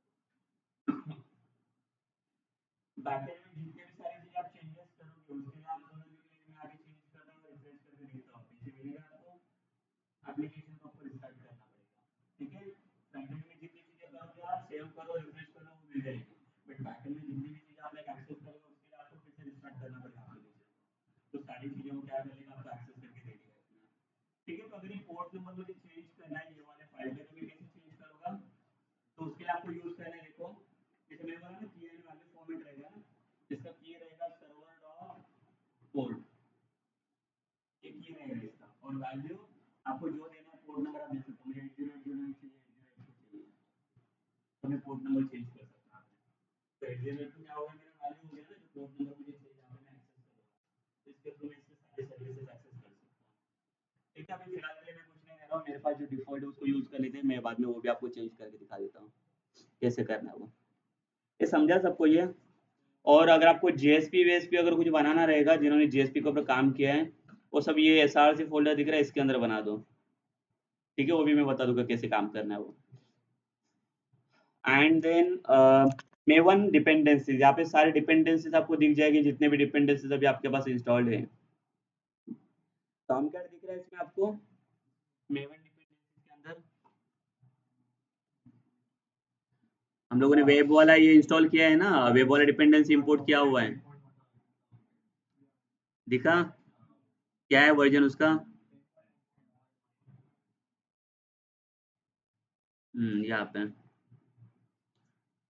बैकएंड में जितने भी सारी चीजें आप चेंजेस करोगे उसके लिए आप बोलोगे कि मैं आगे चेंज कर रहा हूँ, रिफ्रेश करके देखता हूँ, पीछे मिलेगा आपको, एप्लीकेशन को आपको रिस्टार्ट करना पड़ेगा। ठीक है, फ्रंट एंड में जितनी चीजें करोगे आप सेव करो रिफ्रेश करो वो मिल जाएगी, बट बैक एंड में जितनी भी चीजें आप लाइक एक्सेस करोगे उसके लिए आपको फिर से रिस्टार्ट करना पड़ेगा एप्लीकेशन। तो सारी चीजें वो क्या करेगा, आपको एक्सेस करके दे देगा इसमें। ठीक है, तो अगर ये पोर्ट नंबर मुझे चेंज करना है ये वाले फाइल में, तो मैं कैसे चेंज करूंगा, तो उसके लिए आपको यूज करना है, देखो जैसे मैंने बोला ना की एंड वैल्यू फॉर्मेट रहेगा, इसका की रहेगा सर्वर डॉट पोर्ट, एक ये रहेगा इसका, और वैल्यू आपको जो देना है पोर्ट नंबर आप दे सकते हो, मुझे 8080 चाहिए, 8080 चाहिए, तो मैं पोर्ट नंबर चेंज कर सकता हूँ। तो 8082 क्या होगा, मेरा वैल्यू हो गया ना, जो पोर्ट नंबर मुझे चाहिए जहाँ पे मैं एक्सेस करूँगा, तो इसके थ्रू मैं इसके सारे सर्विसेज एक्सेस कर सकता हूँ। ठीक है, अभी फिलहाल के लिए मैं कुछ नहीं कर रहा हूँ, मेरे पास जो डिफ़ॉल्ट है उसको यूज़ कर लेते हैं, मैं बाद में वो भी आपको चेंज करके दिखा देता हूँ कैसे करना है वो। ये समझा सबको ये? और अगर आपको जेएसपी वेएसपी अगर कुछ बनाना रहेगा, जिन्होंने जेएसपी के ऊपर काम किया है, वो सब ये एसआरसी फ़ोल्डर दिख रहा है, इसके अंदर बना दो। ठीक है, वो भी मैं बता दूँगा कैसे काम करना है वो। एंड देन मेवन डिपेंडेंसीज़, यहाँ पे सारे डिपेंडेंसीज़ आपको दिख जाएगी, जितने भी डिपेंडेंसीज़ अभी आपके पास इंस्टॉल्ड हैं। टॉमकैट दिख रहा है इसमें आपको? मेवन डिपेंडेंसीज़ के अंदर हम लोगों ने वेब वाला ये इंस्टॉल किया है ना, वेब वाला डिपेंडेंसी इंपोर्ट किया हुआ है। दिखा? क्या है वर्जन उसका? यहाँ पे।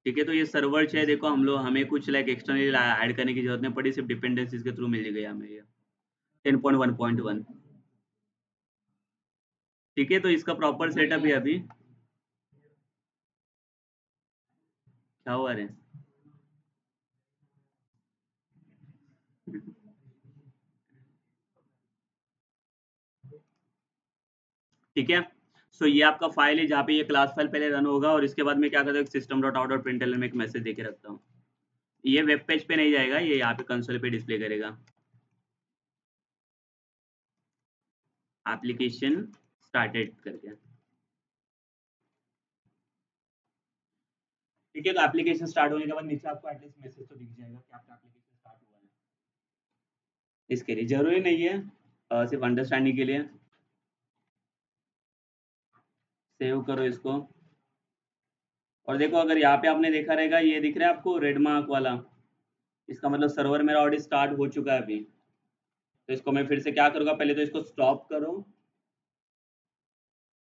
ठीक है, तो ये सर्वर है, देखो हम लोग, हमें कुछ लाइक एक्सटर्नली ऐड करने की जरूरत नहीं पड़ी, सिर्फ डिपेंडेंसीज के थ्रू मिल गया हमें ये 10.1.1। ठीक है, तो इसका प्रॉपर सेटअप है अभी। क्या हुआ रे? ठीक है, सो ये आपका फाइल है जहाँ पे ये क्लास फाइल पहले रन होगा, और इसके बाद में क्या करता हूँ, system dot out dot println में एक मैसेज देके रखता हूँ। ये वेब पेज पे नहीं जाएगा, ये यहाँ पे कंसोल पे डिस्प्ले करेगा एप्लीकेशन स्टार्टेड करके। ठीक है, तो एप्लीकेशन स्टार्ट होने के बाद नीचे आपको एटलीस्ट मैसेज तो दिख जाएगा कि आपका एप्लीकेशन स्टार्ट हुआ है। इसके लिए जरूरी नहीं है, सिर्फ अंडरस्टैंडिंग के लिए। सेव करो इसको, और देखो अगर यहाँ पे आपने देखा रहेगा, ये दिख रहा है आपको रेड मार्क वाला, इसका मतलब सर्वर मेरा ऑलरेडी स्टार्ट हो चुका है अभी। तो इसको मैं फिर से क्या करूँगा, पहले तो इसको स्टॉप करो।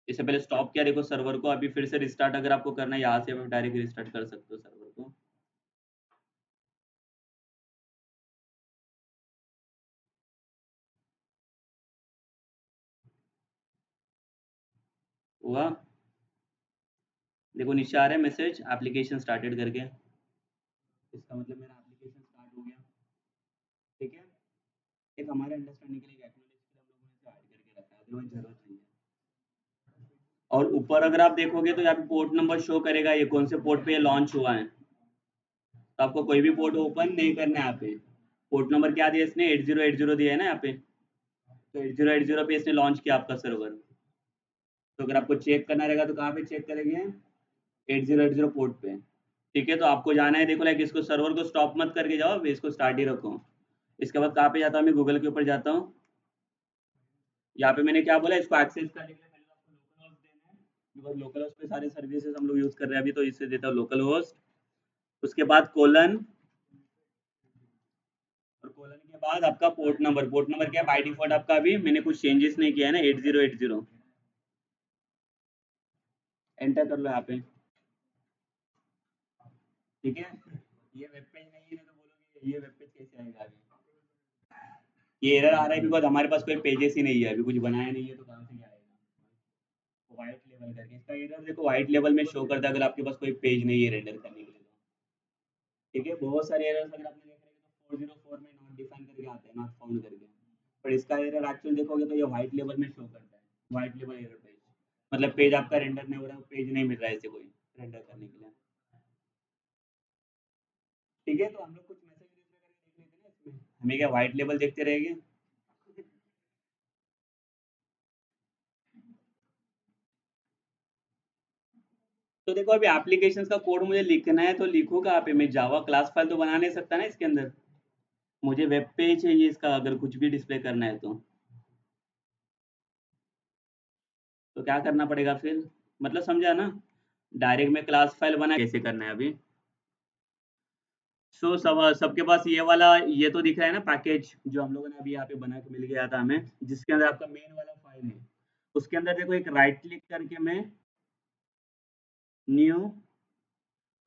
इससे पहले स्टॉप किया, देखो सर्वर को, अभी फिर से रिस्टार्ट अगर आपको करना है, यहाँ से आप डायरेक्ट रिस्टार्ट कर सकते हो सर्वर को। हुआ? देखो नीचे आ रहा है मैसेज एप्लीकेशन स्टार्टेड करके, इसका मतलब मेरा एप्लीकेशन स्टार्ट हो गया। ठीक है, एक हमारे अंडरस्टैंडिंग के लिए एक्नॉलेज के लिए हम लोगों ने इसे ऐड करके रखा है, अदरवाइज जरूरत नहीं है। और ऊपर अगर आप देखोगे तो यहाँ पे पोर्ट नंबर शो करेगा, ये कौन से पोर्ट पे ये लॉन्च हुआ है। तो आपको कोई भी पोर्ट ओपन नहीं करना है यहाँ पे। पोर्ट नंबर क्या दिया इसने, 8080 दिया है ना यहाँ पे, तो 8080 पे इसने लॉन्च किया आपका सर्वर। तो अगर आपको चेक करना रहेगा तो कहाँ पे चेक करेंगे, 8080 पोर्ट पे। ठीक है, तो आपको जाना है, देखो लाइक इसको सर्वर को स्टॉप मत करके जाओ, इसको स्टार्ट ही रखो। इसके बाद कहाँ पे जाता हूँ, मैं गूगल के ऊपर जाता हूँ। यहाँ पे मैंने क्या बोला, इसको एक्सेस करने के लिए पहले तो आपको लोकल होस्ट देना है, बिकॉज लोकल होस्ट पे सारे सर्विसेज हम लोग यूज कर रहे हैं अभी, तो इससे देता हूँ लोकल होस्ट। उसके बाद कोलन, और कोलन के बाद आपका पोर्ट नंबर। पोर्ट नंबर क्या है, बाय डिफॉल्ट आपका अभी मैंने कुछ चेंजेस नहीं किया है ना, 8080। एंटर कर लो यहाँ पे। ठीक है, ये वेब पेज नहीं है ना, तो बोलोगे ये वेब पेज कैसे आएगा अभी। ये एरर आ रहा है बिकॉज हमारे पास कोई पेजेस ही नहीं है, अभी कुछ बनाया नहीं है, तो कहाँ से क्या आएगा। व्हाइट लेवल करके इसका एरर देखो, व्हाइट लेवल में शो करता है अगर आपके पास कोई पेज नहीं है रेंडर करने के लिए तो। ठीक है, बहुत सारे एरर्स अगर आपने देख रहे हैं तो 404 में नॉट डिफाइन करके आते हैं, नॉट फाउंड करके। पर इसका एरर एक्चुअल देखोगे तो ये व्हाइट लेवल में शो करता है, व्हाइट लेवल एरर पेज, मतलब पेज आपका रेंडर नहीं हो रहा है, पेज नहीं मिल रहा है इसे कोई रेंडर करने के लिए। ठीक है, तो हम लोग कुछ मैसेज देख लेते हैं ना इसमें, हमें क्या व्हाइट लेवल देखते रहेंगे। तो देखो अभी एप्लीकेशंस का कोड मुझे लिखना है, तो लिखो कहाँ पे, मैं जावा क्लास फाइल तो बना नहीं सकता ना इसके अंदर। मुझे वेब पेज चाहिए इसका, अगर कुछ भी डिस्प्ले करना है तो क्या करना पड़ेगा फिर, मतलब समझा ना। डायरेक्ट में क्लास फाइल बना कैसे करना है अभी। सो सबके पास ये वाला ये तो दिख रहा है ना पैकेज, जो हम लोगों ने अभी यहाँ पे बना के मिल गया था हमें, जिसके अंदर आपका मेन वाला फाइल है। उसके अंदर देखो एक राइट क्लिक करके मैं न्यू,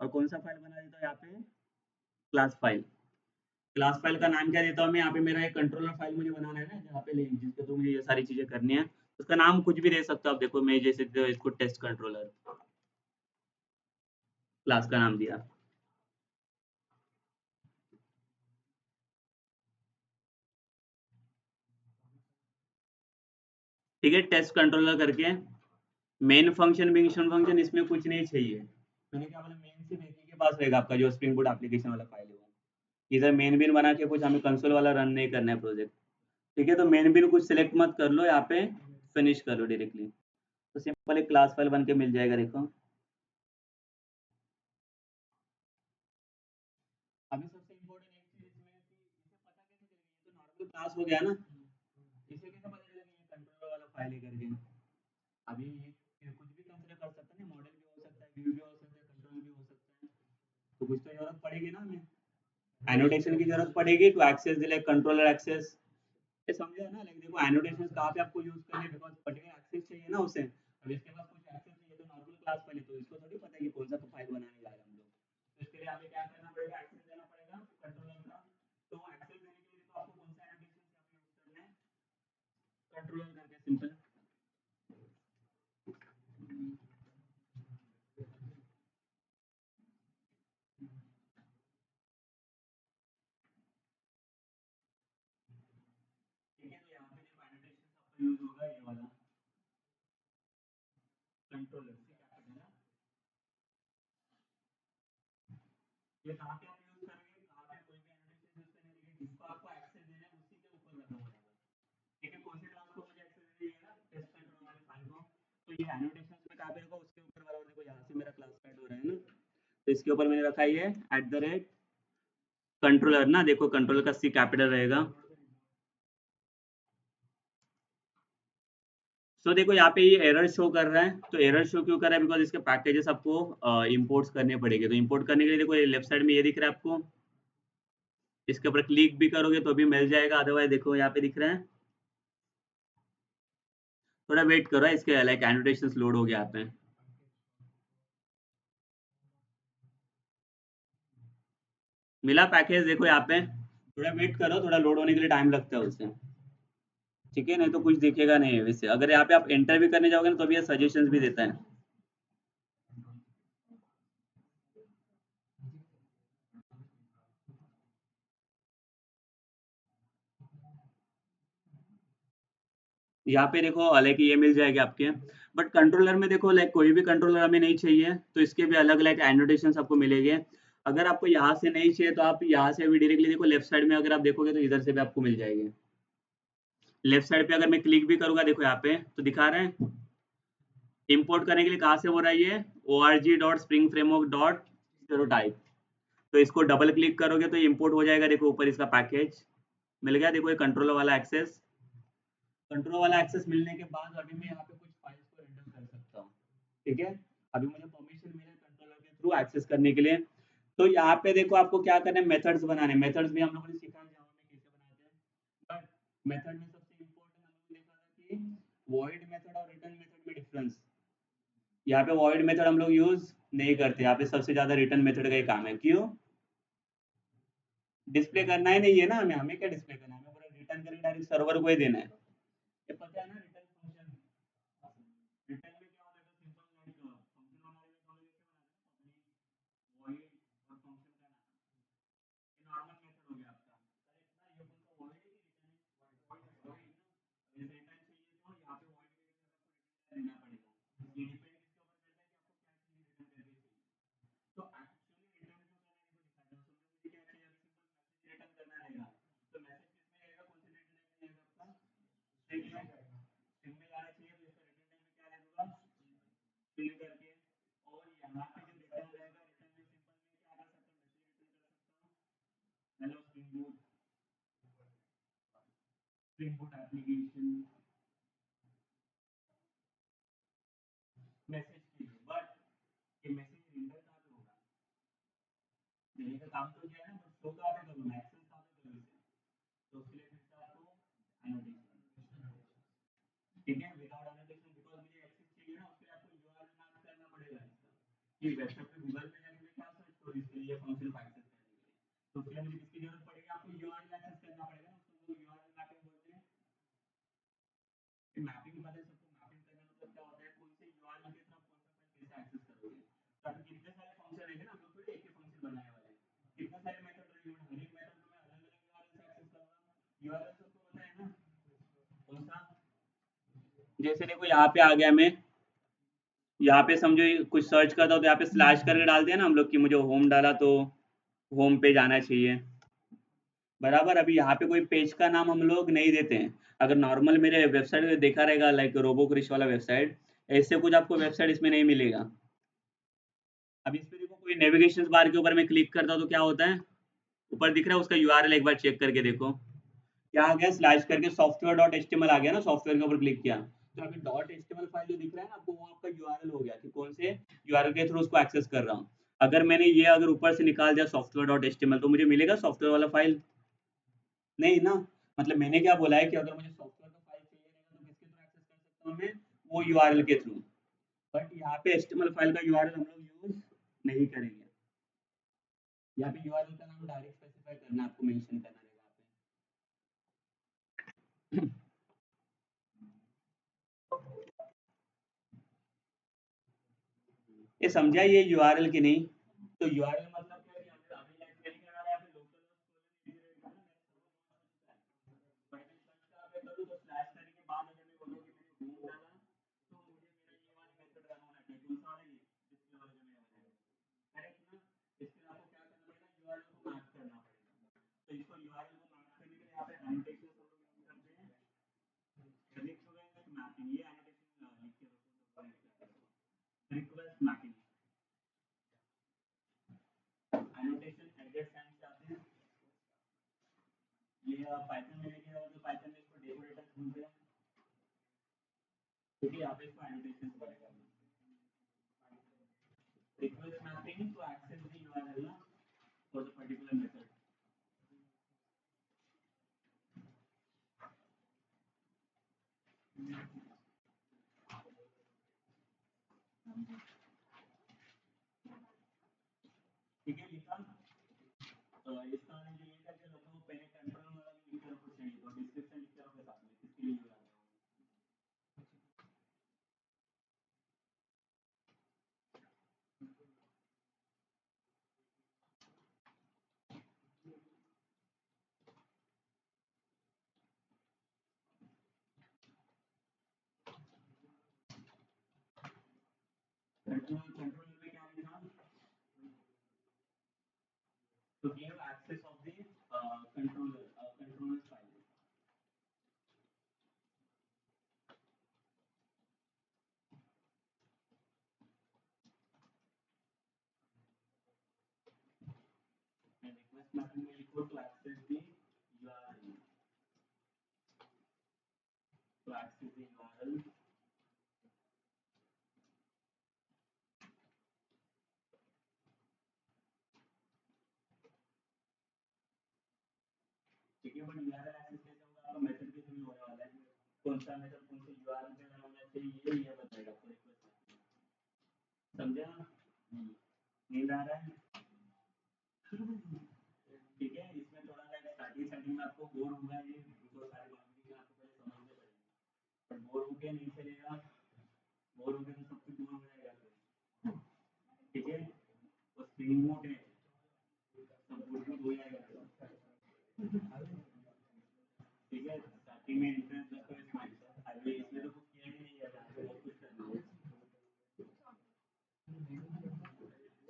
और कौन सा फाइल बना देता हूँ यहाँ पे, क्लास फाइल। क्लास फाइल का नाम क्या देता हूँ मैं यहाँ पे, मेरा एक कंट्रोलर फाइल मुझे बनाना है ना, जहाँ पे जिसके थ्रू मुझे ये सारी चीजें करनी है, उसका नाम कुछ भी दे सकते हो आप। देखो मैं जैसे इसको टेस्ट कंट्रोलर क्लास का नाम दिया। ठीक है, टेस्ट कंट्रोलर करके मेन फंक्शन बिंक्शन फंक्शन इसमें कुछ नहीं चाहिए। मैंने क्या बोला, मेन सिर्फ एक ही के पास रहेगा आपका, जो स्प्रिंग बूट एप्लीकेशन वाला फाइल है वो। इधर मेन बिन बना के कुछ हमें कंसोल वाला रन नहीं करना है प्रोजेक्ट। ठीक है, तो मेन बिन कुछ सिलेक्ट मत कर लो, यहाँ पे फिनिश कर लो डायरेक्टली, तो सिंपल एक क्लास फाइल बन के मिल जाएगा। देखो अभी सबसे इम्पोर्टेंट एक चीज इसमें है कि इसे पता कैसे चलेगा, ये तो नॉर्मल क्लास हो गया ना, इसे कैसे पता चलेगा ये कंट्रोलर वाला फाइल है करके। अभी ये कुछ भी कंसीडर कर सकते हैं, मॉडल भी हो सकता है, व्यू भी हो सकता है, कंट्रोल भी हो सकता है, तो कुछ तो जरूरत पड़ेगी ना हमें, एनोटेशन की जरूरत पड़ेगी to access like controller access. ये समझे ना, लाइक देखो एनोटेशन कहाँ पे आपको यूज करने, बिकॉज पर्टिकुलर एक्सेस चाहिए ना उसे। अब इसके पास कुछ एक्सेस चाहिए तो नॉर्मल क्लास फाइल है, तो इसको थोड़ी पता है कि कौन सा फाइल बनाने जा रहे हैं हम लोग, तो इसके लिए हमें क्या करना पड़ेगा, एक्सेस देना पड़ेगा कंट्रोलर का। तो एक्सेस देने के लिए तो आपको कौन सा एनोटेशन यहाँ पे यूज करना है, कंट्रोलर करके सिंपल। ठीक है, तो यहाँ पे देखो एनोटेशन आपका यूज होगा ये वाला कंट्रोलर से कैपिटल है। ये कहाँ पे आप यूज करेंगे, कहाँ पे कोई भी एनोटेशन यूज करने लगे, जिसको आपको एक्सेस देना है उसी के ऊपर रखा हुआ है। ठीक है, कौन से क्लास को मुझे एक्सेस देना है ना, टेस्ट कंट्रोल वाले फाइल को, तो ये एनोटेशंस में कहाँ पे रखा उसके ऊपर बराबर। देखो यहाँ से मेरा क्लास ऐड हो रहा है ना, तो इसके ऊपर मैंने रखा है कंट्रोलर ना, देखो कंट्रोलर का सी कैपिटल रहेगा। सो देखो यहाँ पे ये एरर शो कर रहा है, तो एरर शो क्यों कर रहा है, बिकॉज इसके पैकेजेस आपको इंपोर्ट्स करने पड़ेंगे। तो इंपोर्ट करने के लिए देखो ये लेफ्ट साइड में ये दिख रहा है आपको, इसके ऊपर क्लिक भी करोगे तो भी मिल जाएगा, अदरवाइज देखो यहाँ पे दिख रहा है। थोड़ा वेट करो, इसके लाइक एनोटेशंस लोड हो गया यहाँ पे। मिला पैकेज देखो यहाँ पे, थोड़ा वेट करो, थोड़ा लोड होने के लिए टाइम लगता है उससे। ठीक है, नहीं तो कुछ दिखेगा नहीं वैसे, अगर यहाँ पे आप एंटर भी करने जाओगे ना तो भी ये सजेशंस भी देता है। यहाँ पे देखो लाइक ये मिल जाएगी आपके, बट कंट्रोलर में देखो लाइक कोई भी कंट्रोलर हमें नहीं चाहिए, तो इसके भी अलग अलग एनोटेशंस आपको मिलेंगे। अगर आपको यहाँ से नहीं चाहिए तो आप यहाँ से भी डायरेक्टली देखो लेफ्ट साइड में अगर आप देखोगे तो इधर से भी आपको मिल जाएगी। लेफ्ट साइड पे अगर मैं क्लिक भी करूंगा, देखो यहाँ पे तो दिखा रहे हैं इंपोर्ट करने के लिए कहाँ से हो रहा है ये, org.springframework.stereotype। तो इसको डबल क्लिक करोगे तो ये इंपोर्ट हो जाएगा, देखो ऊपर इसका पैकेज मिल गया। देखो ये कंट्रोलर वाला एक्सेस, कंट्रोल वाला एक्सेस मिलने के बाद अभी मैं यहाँ पे कुछ फाइल्स को रेंडर कर सकता हूँ। ठीक है, अभी मुझे परमिशन मिले कंट्रोलर के थ्रू एक्सेस करने के लिए। तो यहाँ पे देखो आपको क्या करना है, मेथड्स बनाने। मेथड्स भी हम लोगों ने सीखा है जावा में कैसे बनाते हैं, बट मेथड में सबसे इम्पोर्टेंट हम लोगों ने देखा था कि वॉइड मेथड और रिटर्न मेथड में डिफरेंस। यहाँ पे वॉइड मेथड हम लोग यूज नहीं करते, यहाँ पे सबसे ज्यादा रिटर्न मेथड का ही काम है। क्यों, डिस्प्ले करना ही नहीं है ना हमें, हमें क्या डिस्प्ले करना है, हमें पूरा रिटर्न करके डायरेक्ट सर्वर को ही देना है। ये पता है ना रिटर्न फंक्शन, रिटर्न में क्या होता है, सिंपल लाइक फंक्शन बनाने में हम लोग कैसे बनाते हैं, पब्लिक वॉइड और फंक्शन का नाम, ये नॉर्मल मेथड हो गया आपका, करेक्ट ना। ये कौन सा वॉइड है कि रिटर्न है, वॉइड है ना। ये रिटर्न चाहिए तो यहाँ पे वॉइड में देना पड़ेगा, ये डिपेंड किसके ऊपर करता है कि आपको क्या चीज रिटर्न करके चाहिए। तो एक्चुअली रिटर्न जो करना है देखो दिखाता हूँ, तो मुझे क्या चाहिए, अभी सिंपल मैसेज रिटर्न करना रहेगा, तो मैसेज किसमें रहेगा, कौन से डेटा टाइप में रहेगा आपका, स्ट्रिंग में, स्ट्रिंग में जाना चाहिए। तो इसका रिटर्न टाइप में क्या लगेगा, स्ट्रिंग करके। और यहाँ पे जो रिटर्न रहेगा, रिटर्न में सिंपल मैं क्या कर सकता हूँ, मैसेज रिटर्न कर सकता हूँ, hello spring boot, spring boot application message के लिए। बट ये मैसेज रिंडर कहाँ पे होगा, देने का काम तो किया है ना, बट शो कहाँ पे करूँ, एक्सेस कहाँ पे करूँ इसे, तो उसके लिए फिर से आपको एनोटेशन। ठीक है, विदाउट एनोटेशन बिकॉज मुझे एक्सेस चाहिए ना, उसके लिए आपको यूआरएल मैप करना पड़ेगा इसका, कि वेबसाइट पे गूगल पे जाके मैं क्या सर्च करूँ इसके लिए फंक्शन को एक्सेस करने के लिए। तो उसके लिए मुझे किसकी जरूरत पड़ेगी, आपको यूआरएल एक्सेस करना पड़ेगा ना, उसको यूआरएल मैपिंग बोलते हैं। मैपिंग पता है सबको, मैपिंग करना मतलब क्या होता है, कौन से यूआरएल के थ्रू कौन सा फाइल कैसे एक्सेस करोगे। तो अभी कितने सारे फंक्शन रहेंगे ना, हम लोग थोड़ी एक ही फंक्शन बनाने वाले हैं, कितने सारे मेथड रहेंगे, हर एक मेथड में मैं अलग अलग यूआरएल से एक्सेस करूंगा। यूआरएल सबको पता है ना, कौन सा, जैसे देखो यहाँ पे आ गया मैं, यहाँ पे समझो कुछ सर्च करता हूँ तो यहाँ पे स्लैश करके डाल दिया ना हम लोग, कि मुझे होम डाला तो होम पे जाना चाहिए, बराबर। अभी यहाँ पे कोई पेज का नाम हम लोग नहीं देते हैं। अगर नॉर्मल मेरे वेबसाइट में देखा रहेगा, लाइक रोबो क्रिश वाला वेबसाइट, ऐसे कुछ आपको वेबसाइट इसमें नहीं मिलेगा। अब इस पे देखो कोई नेविगेशन बार के ऊपर मैं क्लिक करता हूँ तो क्या होता है, ऊपर दिख रहा है उसका यूआरएल, एक बार चेक करके देखो क्या आ गया, स्लैश करके सॉफ्टवेयर डॉट एचटीएमएल आ गया ना, सॉफ्टवेयर के ऊपर क्लिक किया तो अभी डॉट एचटीएमएल फाइल जो दिख रहा है ना आपको, वो आपका यूआरएल हो गया कि कौन से यूआरएल के थ्रू उसको एक्सेस कर रहा हूँ। अगर मैंने ये अगर ऊपर से निकाल दिया सॉफ्टवेयर डॉट एचटीएमएल तो मुझे मिलेगा सॉफ्टवेयर वाला फाइल नहीं ना। मतलब मैंने क्या बोला है कि अगर मुझे सॉफ्टवेयर का फाइल चाहिए रहेगा तो किसके थ्रू एक्सेस कर सकता हूँ मैं, वो यूआरएल के थ्रू। बट यहाँ पे एचटीएमएल फाइल का यूआरएल हम लोग यूज नहीं करेंगे। यहाँ पे यूआरएल का नाम डायरेक्ट स्पेसिफाई करना, आपको मेंशन करना रहेगा यहाँ पे। ये समझा ये यूआरएल की नहीं। तो यूआरएल मतलब क्या है कि अभी लाइक मैंने क्या डाला है, यहाँ पे लोकल मैं सर्च कहाँ पे करूँ तो स्लैश करने के बाद अगर मैं बोलूँ कि मैंने होम डाला तो मुझे मेरा ये वाला मेथड रन होना चाहिए, कौन सा वाला, ये डिस्प्ले वाला जो मैंने बनाया है, करेक्ट ना। इसके लिए आपको क्या करना पड़ेगा, यूआरएल को मैप करना पड़ेगा। तो इसको यूआरएल को मैप करने के लिए यहाँ पे एनोटेशन हम लोग यूज करते हैं, रिक्वेस्ट मैपिंग। ये एनोटेशन लिख के रखो, request mapping, annotation address time से आते हैं। ये पाइथन में लेके जाओ तो पाइथन में इसको डेकोरेटर बोलते हैं, क्योंकि यहाँ पे इसको एनोटेशन पड़ेगा। Request mapping to access the URL for the particular method. ठीक है लिखा, इसका जो ये करके रखो, पहले कंट्रोल वाला लिख के रखो, चाहिए तो डिस्क्रिप्शन लिख के रखो साथ में किसके लिए यूज आता है। कंट्रोल में क्या लिखा, to give access of the controller file. And request mapping will equal to access the URL, to access the URL। ठीक है, बट यूआरएल एक्सेस कैसे होगा, आपका मेथड के थ्रू होने वाला है, कौन सा मेथड कौन से यूआरएल पे रन होना चाहिए ये बताएगा आपको रिक्वेस्ट। समझा, नींद आ रहा है। ठीक है, इसमें थोड़ा लाइक स्टार्टिंग स्टार्टिंग में आपको बोर होगा, ये जो सारे लैंग्वेज आपको पहले समझने पड़ेंगे, पर बोर होके नहीं चलेगा, बोर होके तो सब कुछ बोर हो जाएगा फिर। ठीक है, वो स्प्रिंग बूट है, सब बोर हो जाएगा। ठीक है, स्टार्टिंग में इंटरेस्ट रखो इसमें, अभी इसमें तो कुछ किया ही नहीं है, आपको बहुत कुछ करना है।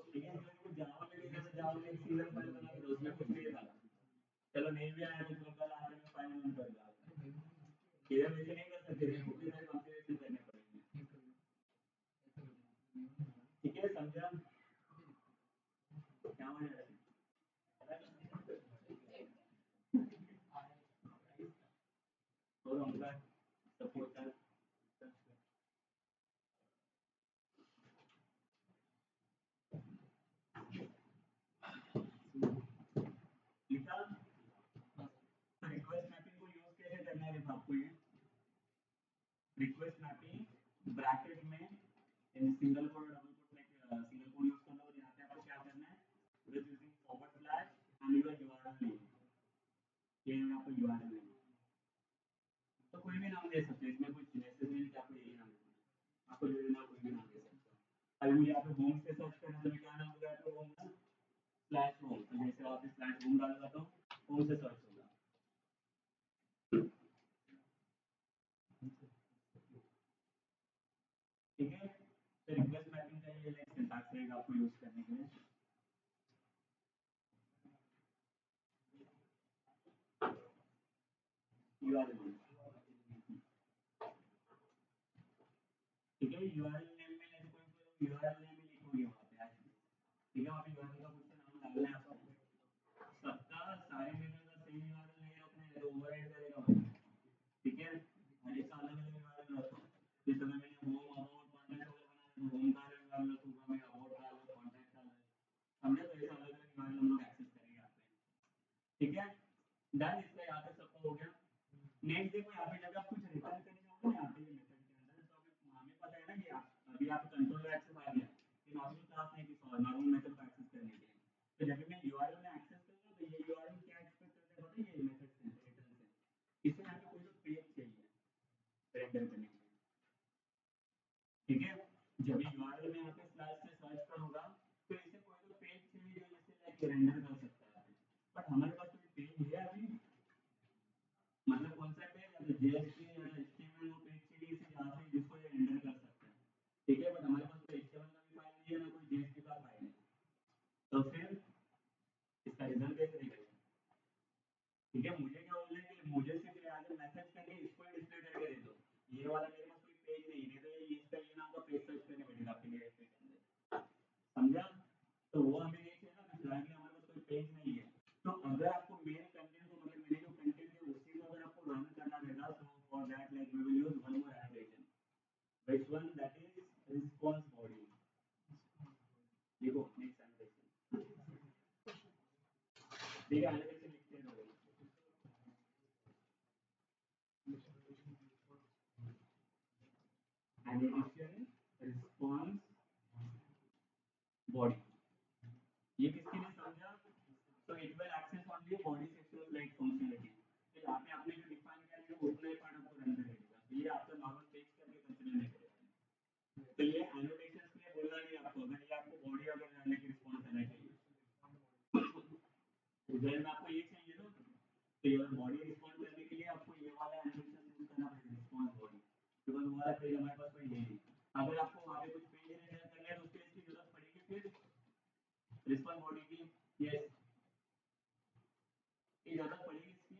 ठीक है, तो जावा में भी जैसे जावा में एक सिंगल फाइल बना के दो, उसमें कुछ नहीं था, चलो नहीं भी आया तो कल आके मैं फाइल रन कर दूंगा। इधर वैसे नहीं कर सकते, बहुत सारे कॉन्फ़िगरेशन करने पड़ेंगे। ठीक है, समझा क्या हो रहा है, और उनका सपोर्ट कर लिखा। रिक्वेस्ट मैपिंग को यूज कैसे करना है, देखो आपको ये रिक्वेस्ट मैपिंग ब्रैकेट में in single quote double quote में सिंगल कोट यूज करना, और यहाँ पे आपको क्या करना है, with using forward slash and your URL name. आपको जो देना कोई भी नाम दे सकते हो। अभी मुझे यहाँ पे होम से सर्च करना है तो मैं क्या नाम दूंगा तो होम ना स्लैश होम, तो जैसे आप स्लैश होम डालूंगा तो होम से सर्च होगा। ठीक है, तो रिक्वेस्ट मैपिंग का ये सिंटैक्स रहेगा आपको यूज करने के लिए। यूआरएल, ठीक है, यूआरएल नेम में जैसे कोई यूआरएल नेम ही लिखोगे वहाँ पे आज, ठीक है, वहाँ पे यूआरएल का कुछ नाम डालना है आपको, सबका सारे मेथड का सेम यूआरएल नहीं रखना है तो ओवरराइड करेगा वो, ठीक है, हर एक का अलग अलग यूआरएल रखो। जैसे अगर मैंने होम अबाउट कॉन्टैक्ट वगैरह बनाया तो होम का अलग यूआरएल रखूंगा, मैं अबाउट का अलग, कॉन्टैक्ट का अलग, हमने तो ऐसा अलग अलग यूआरएल हम लोग एक्सेस करेंगे यहाँ पे, ठीक है। डन, इसका यहाँ पे सबका हो गया। नेक्स्ट देखो यहाँ पे जब आप कुछ रिटर्न करने जाओगे ना यहाँ पे मेथड के अंदर, तो हमें पता है ना कि अभी यहाँ पे कंट्रोलर एक्सेस आ गया, ये नॉर्मल क्लास नहीं कि नॉर्मल मेथड को एक्सेस करने के लिए, तो जब भी मैं यूआरएल में एक्सेस करूंगा तो ये यूआरएल क्या एक्सपेक्ट करता है पता है, ये मेथड से रिटर्न से इससे यहाँ पे कोई तो पेज चाहिए रेंडर करने के लिए, ठीक है। जब यूआरएल में यहाँ पे स्लैश से सर्च करूंगा तो इसे कोई तो पेज चाहिए जो इसे लाइक रेंडर कर सकता है, बट हमारे पास कोई पेज है अभी, मतलब कौन सा पेज है, जेएसपी या एचटीएमएल वो पेज चाहिए इसे जहाँ से जिसको ये रेंडर कर सकते हैं, ठीक है, बट हमारे पास कोई एचटीएमएल का भी फाइल नहीं है ना कोई जेएसपी का फाइल है, तो फिर इसका रिजल्ट कैसे निकलेगा, ठीक है। मुझे क्या बोलना है कि मुझे सिर्फ एज ए मैसेज करके इसको ही डिस्प्ले करके दे दो, ये वाला मेरे पास कोई पेज नहीं है, तो ये इसका ये नाम का पेज सर्च करने पड़ेगा आपके लिए ऐसे के अंदर, समझा। तो वो हमें नहीं चाहिए ना, फिलहाल के हमारे पास कोई पेज नहीं है, तो अगर आपको मेन कंटेंट को मतलब मैंने जो कंटेंट है उसी को अगर आपको रन करना रहेगा, तो for that like we will use one more application, which one that is response body, देखो नेक्स्ट एप्लीकेशन, ठीक है, एप्लीकेशन लिखते हैं एप्लीकेशन रिस्पांस बॉडी, ये किसके लिए समझा, तो it will access only body sexual like functionality, तो यहाँ पे आपने जो डिफाइन किया है उतना ही पार्ट आपको रन करेगा, तो ये आपका नॉर्मल पेज करके कंसीडर नहीं करेगा, तो ये एनोटेशंस के लिए बोलना नहीं आपको, अगर ये आपको बॉडी अगर डालने की रिस्पॉन्स देना चाहिए, रिजल्ट में आपको ये चाहिए ना, तो ये बॉडी रिस्पॉन्ड करने के लिए आपको ये वाला एनिमेशन यूज करना पड़ेगा, रिस्पॉन्स बॉडी, बिकॉज़ वो वाला पेज हमारे पास कोई है नहीं, अगर आपको वहां पे कुछ पेज रेंडर करना है तो उसके लिए इसकी जरूरत पड़ेगी फिर रिस्पॉन्स बॉडी की, यस की जरूरत पड़ेगी इसकी,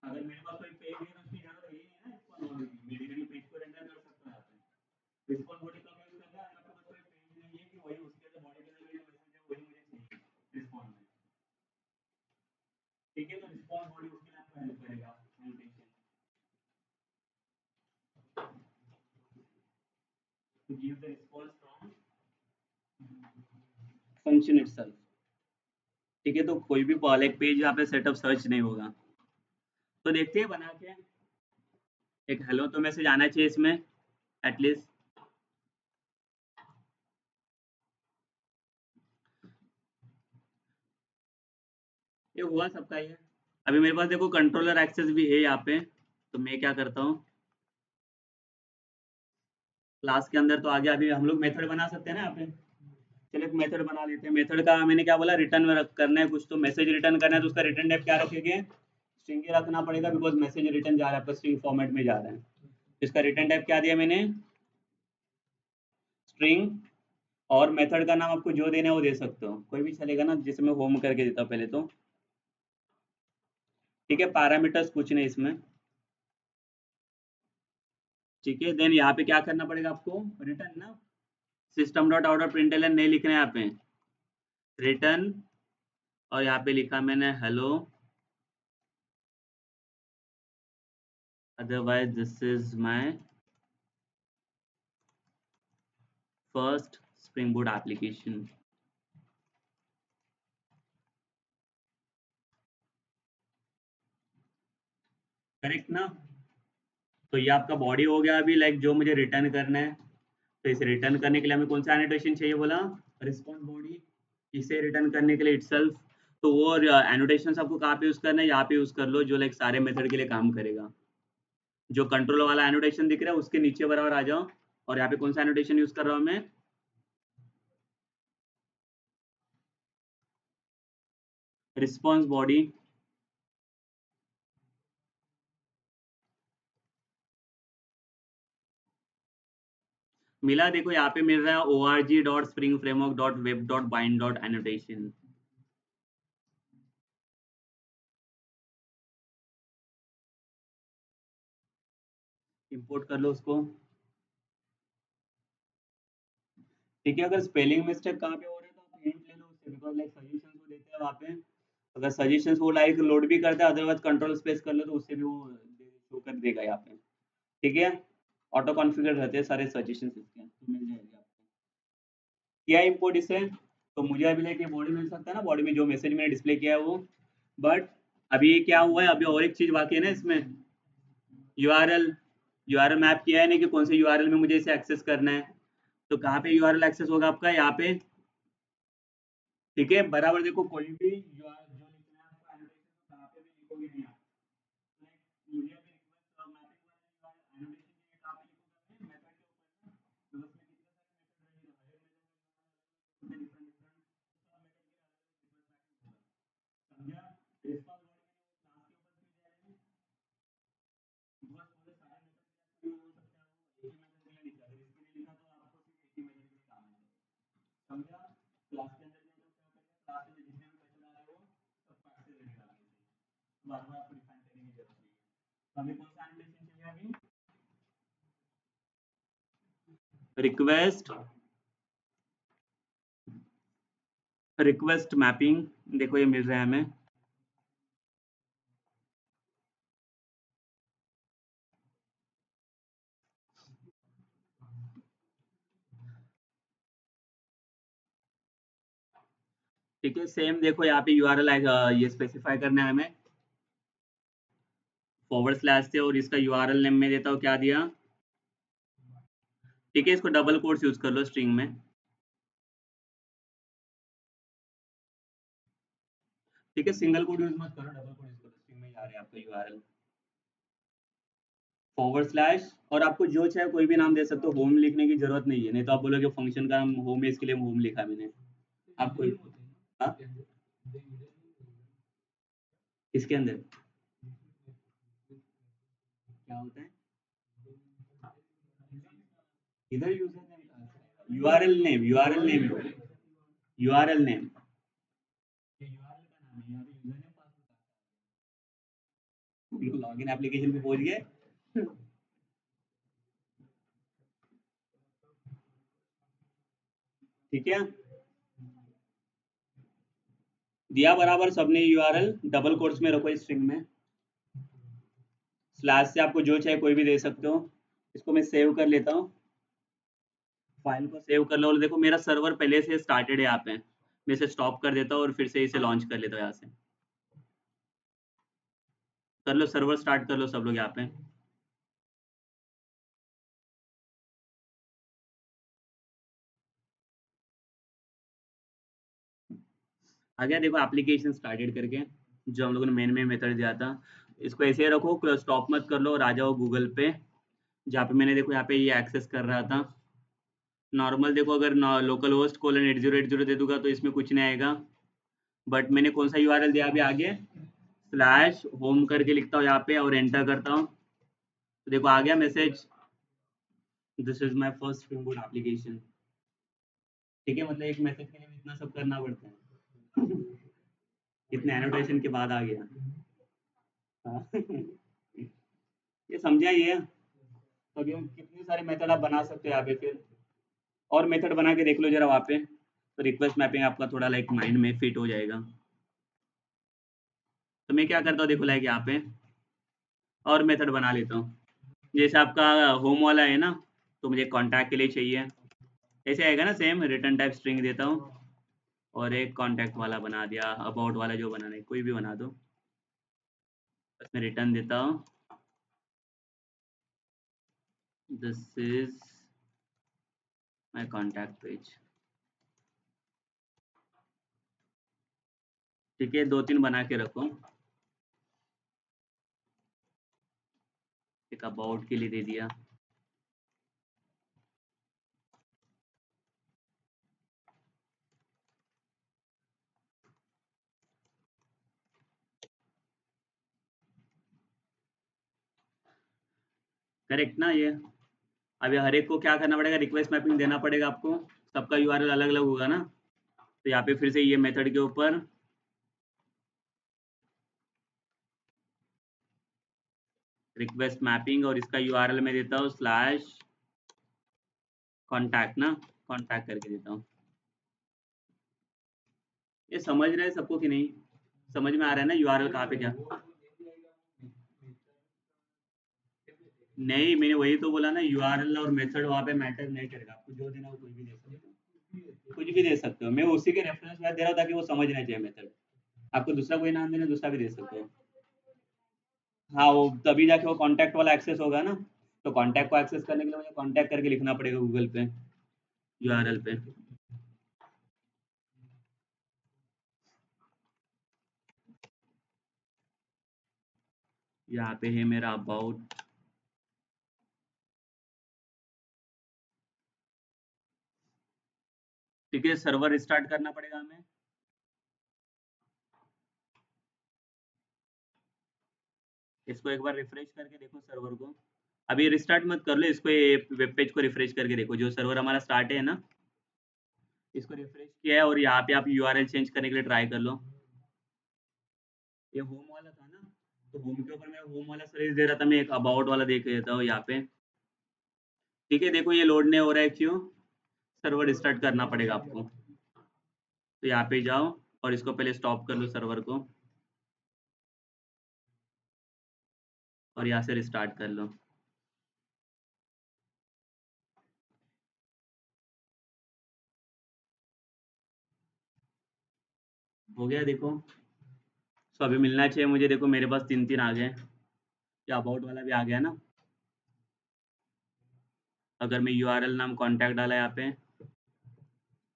अगर मेरे पास कोई पेज है तो उसकी जरूरत है ही नहीं ना रिस्पॉन्स बॉडी की, मैं डायरेक्टली पेज को रेंडर कर सकता हूं, रिस्पॉन्स बॉडी का यूज करना है, आपके पास कोई पेज नहीं है कि वही उसके लिए बॉडी के लिए मैसेज है वही मुझे चाहिए रिस्पॉन्स में, ठीक है, तो रिस्पॉन्स बॉडी उसके लिए आपको हेल्प करेगा annotation to give the response from function itself, ठीक है, तो कोई भी एक पेज यहाँ पे सेटअप सर्च नहीं होगा, तो देखते हैं बना के एक हेलो तो मैसेज आना चाहिए इसमें एटलीस्ट, ये हुआ सबका ये, अभी मेरे पास देखो कंट्रोलर एक्सेस भी है यहाँ पे, तो मैं क्या करता हूँ क्लास के अंदर तो आगे अभी हम लोग मेथड बना सकते हैं ना यहाँ पे, चलिए एक मेथड बना लेते हैं, मेथड का मैंने क्या बोला रिटर्न में करना है कुछ, तो मैसेज रिटर्न करना है तो उसका रिटर्न टाइप क्या रखेंगे, स्ट्रिंग ही रखना पड़ेगा बिकॉज मैसेज रिटर्न जा रहा है आपका स्ट्रिंग फॉर्मेट में जा रहा है, इसका रिटर्न टाइप क्या दिया मैंने स्ट्रिंग, और मेथड का नाम आपको जो देना है वो दे सकते हो, कोई भी चलेगा ना, जिसे मैं होम करके देता हूँ पहले तो, ठीक है, पैरामीटर्स कुछ नहीं इसमें, ठीक है, देन यहाँ पे क्या करना पड़ेगा आपको रिटर्न ना, सिस्टम डॉट आउट प्रिंटलन नहीं लिखना है यहाँ पे, रिटर्न, और यहाँ पे लिखा मैंने hello, otherwise this is my first Spring Boot application, correct ना, तो ये आपका बॉडी हो गया अभी लाइक जो मुझे रिटर्न करना है, तो इसे रिटर्न करने के लिए हमें कौन सा एनोटेशन चाहिए बोला रिस्पॉन्स बॉडी, इसे रिटर्न करने के लिए इटसेल्फ, तो वो एनोटेशन आपको कहाँ पे यूज करना है, यहाँ पे यूज कर लो जो लाइक सारे मेथड के लिए काम करेगा, जो कंट्रोल वाला एनोटेशन दिख रहा है उसके नीचे बराबर आ जाओ, और यहाँ पे कौन सा एनोटेशन यूज कर रहा हूँ मैं, रिस्पॉन्स बॉडी, मिला देखो यहाँ पे मिल रहा है org.springframework.web.bind.annotation। इंपोर्ट कर लो उसको। ठीक है, अगर स्पेलिंग मिस्टेक कहाँ पे हो रहा है तो आप हिंट ले लो उससे, बिकॉज लाइक सजेशंस वो देते हैं वहाँ पे, अगर सजेशंस वो लाइक लोड भी करते हैं, अदरवाइज कंट्रोल स्पेस कर लो तो उससे भी वो शो कर देगा यहाँ पे। ठीक है, ऑटो कॉन्फ़िगर रहते हैं सारे सजेशंस इसके, तो मिल जाएगा आपको। किया इंपोर्ट इसे, तो मुझे अभी लाइक बॉडी मिल सकता है ना, बॉडी में जो मैसेज मैंने डिस्प्ले किया है वो। बट अभी क्या हुआ है, अभी और एक चीज बाकी है ना इसमें, यूआरएल। यूआरएल मैप किया है ना कि कौन से यूआरएल में मुझे इसे एक्सेस करना है, तो कहाँ पे यूआरएल एक्सेस होगा आपका, यहाँ पे। ठीक है, बराबर देखो, कोई भी यूआरएल जो लिखना है आपको एनोटेशन कहाँ पे भी लिखोगे नहीं आप, तो मुझे अभी रिक्वेस्ट मैपिंग वाला एनोटेशन के कहाँ पे लिखोगे, मेथड के ऊपर ना, तो उसमें कितने सारे मेथड रहेंगे, हर एक मेथड समझा। रिस्पांस बॉडी में वो क्लास के ऊपर भी जाएगा, बस पूरे सारे मेथड हो सकता है वो एक ही मेथड के लिए लिखा है, इसके लिए लिखा तो आपको सिर्फ एक ही मेथड के लिए काम है, समझा। क्लास के अंदर में तो क्या करेंगे, क्लास में जितने भी मेथड आ रहे हो सब पास से लेने डालेंगे, बार बार आपको डिफाइन करने की जरूरत नहीं है। तो हमें कौन सा एनिमेशन चाहिए अभी, रिक्वेस्ट, रिक्वेस्ट मैपिंग, देखो ये मिल रहा है हमें। ठीक है, सेम देखो यहाँ पे यूआरएल ये स्पेसिफाई करना है हमें, फॉरवर्ड स्लैश से, और इसका यूआरएल नेम में देता हूँ क्या दिया। ठीक है, इसको डबल कोट्स यूज कर लो स्ट्रिंग में। ठीक है, सिंगल कोट यूज मत करो, डबल कोट यूज करो, स्ट्रिंग में ही आ रहा है आपका यूआरएल, फॉरवर्ड स्लैश, और आपको जो चाहे कोई भी नाम दे सकते हो, होम लिखने की जरूरत नहीं है, नहीं तो आप बोलोगे फंक्शन का नाम होम है इसके लिए होम लिखा मैंने। आपको हाँ, इसके अंदर क्या होता है, इधर user URL name, URL name, URL name, URL का नाम है, यहाँ पे user name password, login application पे पहुंच गए। ठीक है, दिया बराबर सबने यूआरएल, डबल कोट्स में रखो स्ट्रिंग में, स्लैश से आपको जो चाहे कोई भी दे सकते हो। इसको मैं सेव कर लेता हूँ, फाइल को सेव कर लो, और देखो मेरा सर्वर पहले से स्टार्टेड है यहाँ पे, मैं इसे स्टॉप कर देता हूँ और फिर से इसे लॉन्च कर लेता हूँ यहाँ से। कर लो, सर्वर स्टार्ट कर लो सब लोग यहाँ पे। आ गया देखो एप्लीकेशन स्टार्टेड करके, जो हम लोगों ने मेन में मेथड दिया था। इसको ऐसे ही रखो, स्टॉप मत कर लो, और आ जाओ गूगल पे, जहाँ पे मैंने देखो यहाँ पे ये एक्सेस कर रहा था। नॉर्मल देखो, अगर लोकल होस्ट कोलन 8080 दे दूंगा तो इसमें कुछ नहीं आएगा, बट मैंने कौन सा यूआरएल दिया अभी आगे, स्लैश होम करके लिखता हूँ यहाँ पे और एंटर करता हूँ, तो देखो आ गया message, this is my first spring boot application. ठीक है, मतलब एक मैसेज के लिए भी इतना सब करना पड़ता है। इतने एनोटेशन के बाद आ गया। हाँ। ये समझा ये, तो अभी हम कितने सारे मेथड आप बना सकते हो यहाँ पे फिर, और मेथड बना के देख लो जरा वहाँ पे, तो रिक्वेस्ट मैपिंग आपका थोड़ा लाइक माइंड में फिट हो जाएगा। तो मैं क्या करता हूँ देखो, लाइक यहाँ पे और मेथड बना लेता हूँ, जैसे आपका होम वाला है ना, तो मुझे कॉन्टैक्ट के लिए चाहिए, ऐसे आएगा ना सेम, रिटर्न टाइप स्ट्रिंग देता हूँ, और एक कॉन्टैक्ट वाला बना दिया, अबाउट वाला जो बनाना है कोई भी बना दो, इसमें रिटर्न देता हूँ, this is my contact page. ठीक है, 2-3 बना के रखो, एक अबाउट के लिए दे दिया, करेक्ट ना ये? अभी हर एक को क्या करना पड़ेगा, रिक्वेस्ट मैपिंग देना पड़ेगा आपको, सबका यूआरएल अलग अलग होगा ना। तो यहाँ पे फिर से ये मेथड के ऊपर रिक्वेस्ट मैपिंग और इसका यूआरएल में देता हूँ स्लैश कॉन्टैक्ट ना, कॉन्टैक्ट करके देता हूँ। ये समझ रहे हैं सबको कि नहीं? समझ में आ रहा है ना यूआरएल कहाँ पे क्या? नहीं, मैंने वही तो बोला ना, यूआरएल और मेथड वहाँ पे मैटर नहीं करेगा, आपको जो देना हो कुछ भी दे सकते हो, कुछ भी दे सकते हो। मैं उसी के रेफरेंस में दे रहा हूँ ताकि वो समझना चाहिए मेथड। आपको दूसरा कोई नाम देना, दूसरा भी दे सकते हो। हाँ, वो तभी जाके वो कॉन्टैक्ट वाला एक्सेस होगा ना। तो कॉन्टैक्ट को एक्सेस करने के लिए मुझे कॉन्टैक्ट करके लिखना पड़ेगा गूगल पे, यूआरएल पे। यहाँ पे है मेरा अबाउट। ठीक है, सर्वर स्टार्ट करना पड़ेगा हमें। इसको एक बार रिफ्रेश करके देखो सर्वर को। अभी रिस्टार्ट मत कर लो इसको, ये वेब पेज को रिफ्रेश करके देखो, जो सर्वर हमारा स्टार्ट है ना, इसको रिफ्रेश किया है और यहाँ पे आप यूआरएल चेंज करने के लिए ट्राई कर लो। ये होम वाला था ना, तो होम के ऊपर मैं होम वाला सर्विस दे रहा था, मैं एक अबाउट वाला देख लेता हूँ यहाँ पे। ठीक है, देखो ये लोड नहीं हो रहा है, क्यों? सर्वर स्टार्ट करना पड़ेगा आपको। तो यहाँ पे जाओ और इसको पहले स्टॉप कर लो सर्वर को, और यहाँ से रिस्टार्ट कर लो। हो गया देखो। सो अभी मिलना चाहिए मुझे, देखो मेरे पास 3-3 आ गए। ये अबाउट वाला भी आ गया ना। अगर मैं यूआरएल नाम कॉन्टैक्ट डाला यहाँ पे,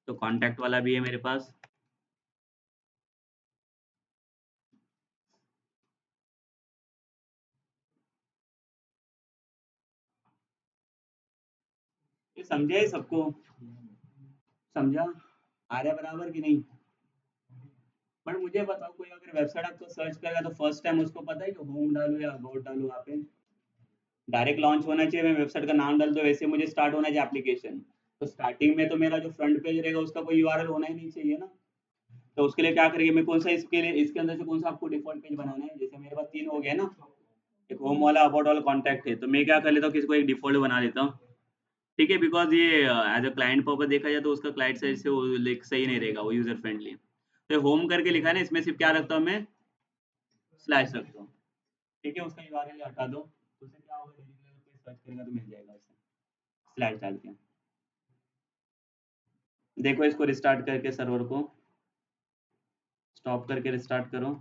तो कॉन्टैक्ट वाला भी है मेरे पास। ये समझे है सबको? समझा? आ रहा है बराबर कि नहीं? पर मुझे बताओ, कोई अगर वेबसाइट आपको सर्च करेगा तो फर्स्ट टाइम उसको पता है कि होम डालू या अबाउट डालू? वहाँ पे डायरेक्ट लॉन्च होना चाहिए, मैं वेबसाइट का नाम डाल दो, वैसे मुझे स्टार्ट होना चाहिए एप्लीकेशन। तो स्टार्टिंग में तो मेरा जो फ्रंट पेज रहेगा उसका कोई यूआरएल होना ही नहीं चाहिए ना। तो उसके लिए क्या करेंगे, मैं कौन सा इसके लिए, इसके अंदर से कौन सा आपको डिफॉल्ट पेज बनाना है? जैसे मेरे पास 3 हो गया ना, एक होम वाला, अबाउट वाला, कॉन्टैक्ट है, तो मैं क्या कर लेता हूँ, किसी को एक डिफॉल्ट बना देता हूँ। ठीक है, बिकॉज ये एज अ क्लाइंट पर्पज देखा जाए तो उसका क्लाइंट साइड से वो सही नहीं रहेगा, वो यूजर फ्रेंडली। तो होम करके लिखा है ना, इसमें सिर्फ क्या रखता हूँ मैं, स्लैश रखता हूँ। ठीक है, उसका यूआरएल हटा दो, तो उससे क्या होगा, डिजिटल कोई सर्च करेगा तो मिल जाएगा उससे, स्लैश डाल के। देखो इसको रिस्टार्ट करके सर्वर को स्टॉप करके रिस्टार्ट करो।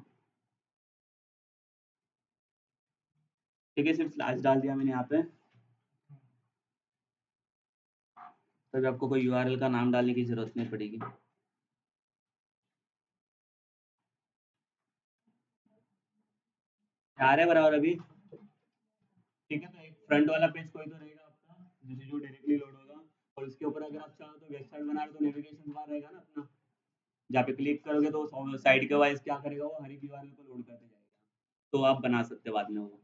ठीक है, सिर्फ स्लैश डाल दिया मैंने यहाँ पे। तभी आपको कोई यूआरएल का नाम डालने की जरूरत नहीं पड़ेगी। आ रहा है बराबर अभी? ठीक है, तो एक फ्रंट वाला पेज कोई तो रहेगा आपका, जिसे जो डायरेक्टली लोड होगा। और उसके ऊपर अगर आप चाहो तो वेबसाइट बना रहे हो तो नेविगेशन बार रहेगा ना अपना, जहाँ पे क्लिक करोगे तो साइड के वाइज क्या करेगा, वो हर एक यूआरएल को लोड करते जाएगा। तो आप बना सकते हो बाद में वो।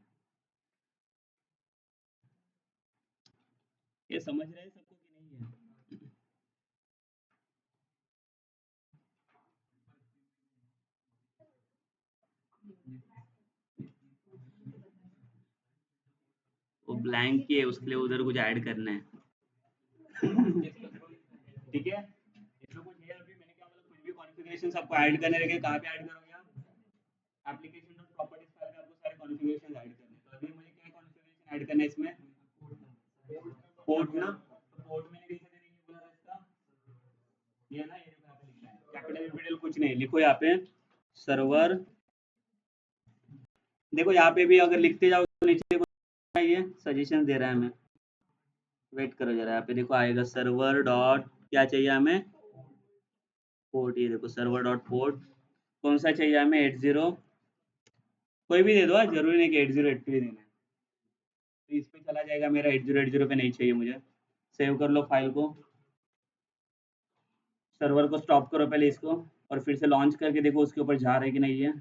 ये समझ रहे हैं सबको कि नहीं है? वो ब्लैंक ही है, उसके लिए उधर कुछ ऐड करना है। ठीक है, इसमें कुछ है अभी, मैंने क्या बोला, कुछ भी कॉन्फ़िगरेशन आपको ऐड करने रखे, कहाँ पे ऐड करोगे आप? एप्लीकेशन डॉट प्रॉपर्टीज फाइल में आपको सारे कॉन्फ़िगरेशन ऐड करने हैं। तो अभी मुझे क्या कॉन्फ़िगरेशन ऐड करना है इसमें? पोर्ट ना, तो पोर्ट मैंने कैसे देने बोला था इसका? ये ना, ये देखो यहाँ पे लिखा है, कैपिटल कैपिटल कुछ नहीं, लिखो यहाँ पे सर्वर। देखो यहाँ पे भी अगर लिखते जाओ तो नीचे देखो, ये सजेशन दे रहा है हमें। वेट करो जरा, यहाँ पे देखो आएगा सर्वर डॉट, क्या चाहिए हमें, पोर्ट। ये देखो सर्वर डॉट पोर्ट, कौन सा चाहिए हमें, 80। कोई भी दे दो, जरूरी नहीं कि 8082 ही देना है। तो इस पे चला जाएगा मेरा, 8080 पे नहीं चाहिए मुझे। सेव कर लो फाइल को, सर्वर को स्टॉप करो पहले इसको, और फिर से लॉन्च करके देखो उसके ऊपर जा रहा है कि नहीं है।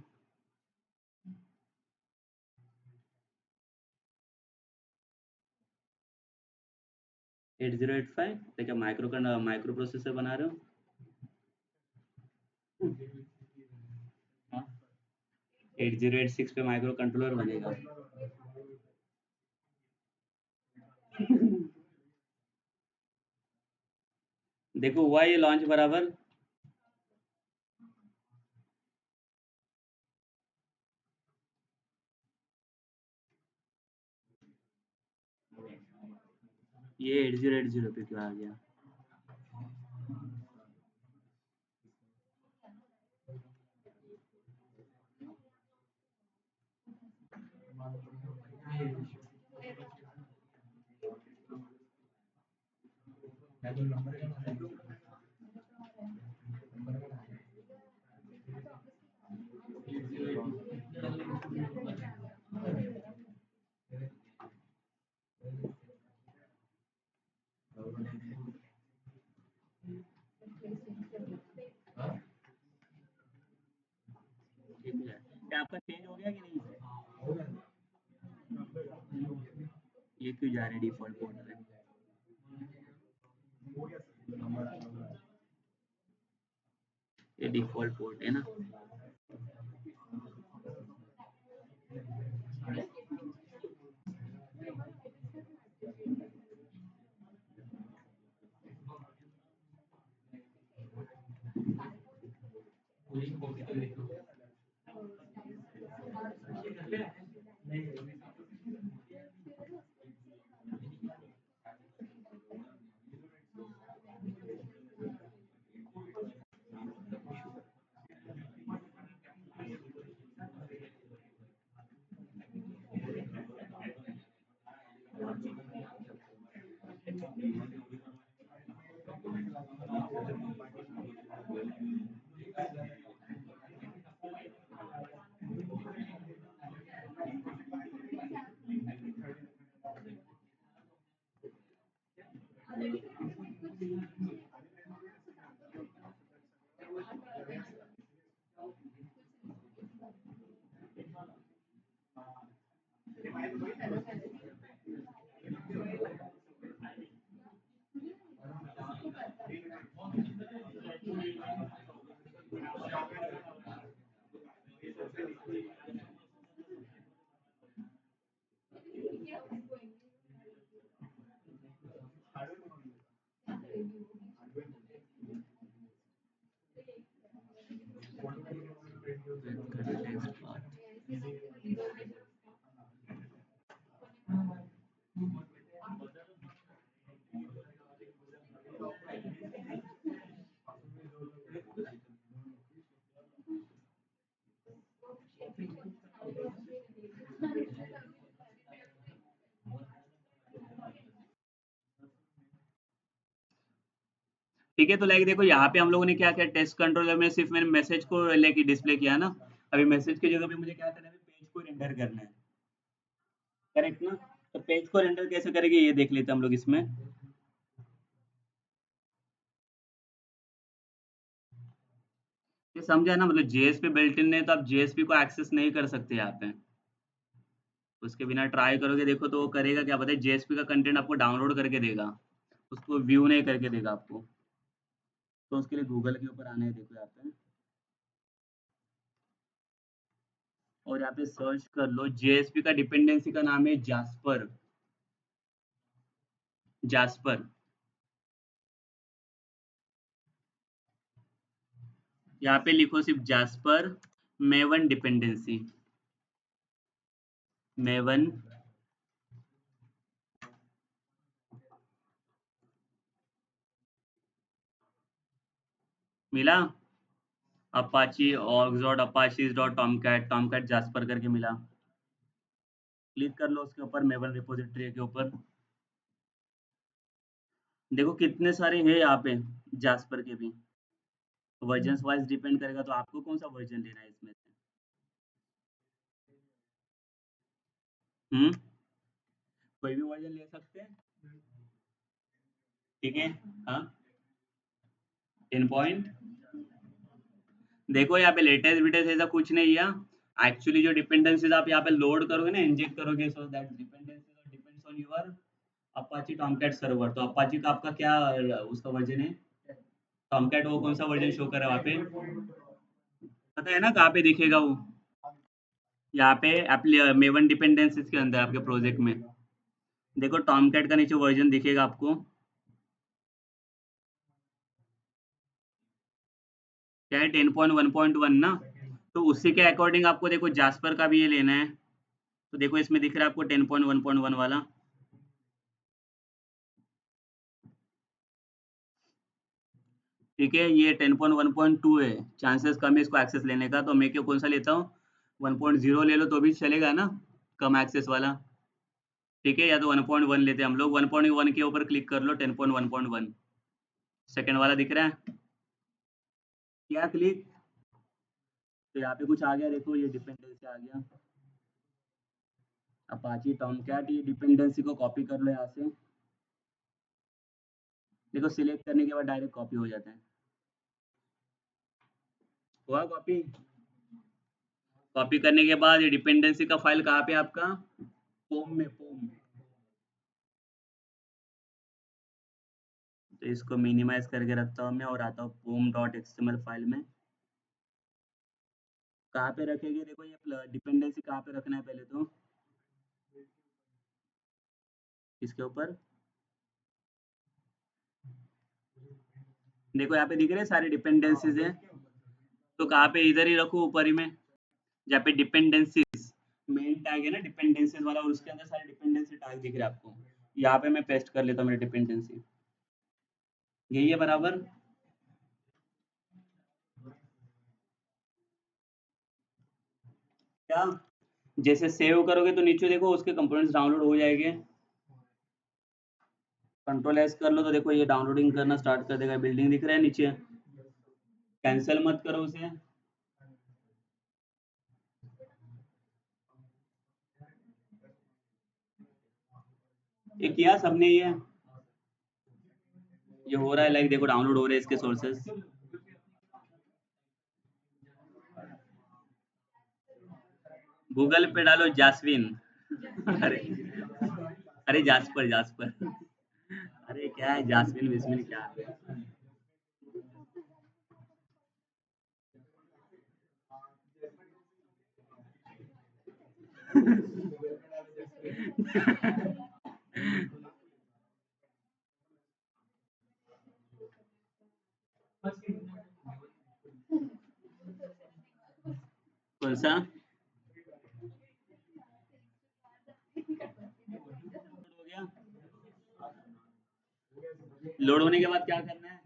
8085 तो क्या माइक्रो प्रोसेसर बना रहे हो? 8086 पे माइक्रो कंट्रोलर बनेगा। देखो हुआ ये लॉन्च बराबर। ये 8080 पे क्यों आ गया? क्या आपका चेंज हो गया कि नहीं? ये क्यों जा रहे हैं डिफॉल्ट पोर्ट पे? ये डिफॉल्ट पोर्ट है ना। ठीक है, तो लाइक देखो यहाँ पे हम लोगों ने क्या किया, टेस्ट कंट्रोलर में सिर्फ मैंने मैसेज को लेके डिस्प्ले किया ना। अभी मैसेज की जगह पे मुझे क्या करना है, पेज को रेंडर करना है, करेक्ट ना? तो पेज को रेंडर कैसे करेंगे ये देख लेते हैं हम लोग इसमें। ये समझा ना, मतलब जेएस पे बिल्ट इन है तो आप जेएसपी को एक्सेस नहीं कर सकते यहाँ पे। उसके बिना ट्राई करोगे देखो तो वो करेगा क्या पता है, जेएसपी का कंटेंट आपको डाउनलोड करके देगा, उसको व्यू नहीं करके देगा आपको। तो उसके लिए गूगल के ऊपर आना है, देखो यहाँ पे, और यहाँ पे सर्च कर लो, जेएसपी का डिपेंडेंसी का नाम है जास्पर। जास्पर, यहाँ पे लिखो सिर्फ जास्पर मेवन डिपेंडेंसी। मेवन, मिला? अपाची ऑक्सडॉट Apache dot Tomcat Tomcat Jasper करके मिला। क्लिक कर लो उसके ऊपर, मेवन रिपोजिटरी के ऊपर। देखो कितने सारे हैं यहाँ पे जास्पर के भी। वर्जन वाइज डिपेंड करेगा, तो आपको कौन सा वर्जन लेना है इसमें से? कोई भी वर्जन ले सकते हैं, ठीक है। हाँ, 10 पॉइंट। देखो यहाँ पे लेटेस्ट विटेस्ट ऐसा कुछ नहीं है। एक्चुअली जो डिपेंडेंसीज आप यहाँ पे लोड करोगे ना, इंजेक्ट करोगे, so that dependencies depends on your Apache Tomcat server, तो अपाची का आपका क्या उसका वर्जन है? टॉमकैट वो कौन सा वर्जन शो कर रहा है वहाँ पे? पता है ना कहाँ पे दिखेगा वो? यहाँ पे मेवन डिपेंडेंसीज के अंदर आपके प्रोजेक्ट में देखो टॉमकैट का नीचे वर्जन दिखेगा आपको। क्या है 10.1.1 ना? तो उसी के अकॉर्डिंग आपको देखो जास्पर का भी ये लेना है। तो देखो इसमें दिख रहा है आपको 10.1.1 वाला। ठीक है, ये 10.1.2 है। चांसेस कम है इसको एक्सेस लेने का, तो मैं क्यों कौन सा लेता हूँ? 1.0 ले लो तो भी चलेगा ना, कम एक्सेस वाला। ठीक है, या तो 1.1 लेते हैं हम लोग। 1.1 के ऊपर क्लिक कर लो, 10.1.1 सेकेंड वाला दिख रहा है क्या? क्लिक। तो यहाँ पे कुछ आ गया, देखो ये डिपेंडेंसी आ गया अपाची टॉमकैट। ये डिपेंडेंसी को कॉपी कर लो यहाँ से। देखो सिलेक्ट करने के बाद डायरेक्ट कॉपी हो जाता है। हुआ कॉपी? कॉपी करने के बाद ये डिपेंडेंसी का फाइल कहाँ पे है आपका? पोम में, पोम। तो इसको मिनिमाइज करके रखता हूँ मैं और आता हूँ पोम डॉट एक्सएमएल फाइल में। कहाँ पे रखेंगे? देखो ये डिपेंडेंसी कहाँ पे रखना है पहले तो? इसके ऊपर देखो यहाँ पे दिख रहे हैं सारे डिपेंडेंसीज हैं। तो कहाँ पे? इधर ही रखो ऊपर ही में, जहाँ पे डिपेंडेंसीज मेन टैग है ना डिपेंडेंसीज वाला, और उसके अंदर सारे डिपेंडेंसी टैग दिख रहे हैं आपको। यहाँ पे मैं पेस्ट कर लेता हूँ मेरी डिपेंडेंसी। यही है बराबर। क्या? जैसे सेव करोगे तो नीचे देखो उसके कंपोनेंट्स डाउनलोड हो जाएंगे। कंट्रोल एस कर लो तो देखो ये डाउनलोडिंग करना स्टार्ट कर देगा। बिल्डिंग दिख रहा है नीचे। कैंसिल मत करो उसे। ये किया सबने ये? ये हो रहा है, लाइक देखो डाउनलोड हो रहे हैं इसके सोर्सेस। गूगल पे डालो जास्विन। अरे, अरे जास्पर, जास्पर। अरे क्या है जास्मिन विस्मिन क्या है? कौन सा? हो गया? लोड होने के बाद क्या करना है?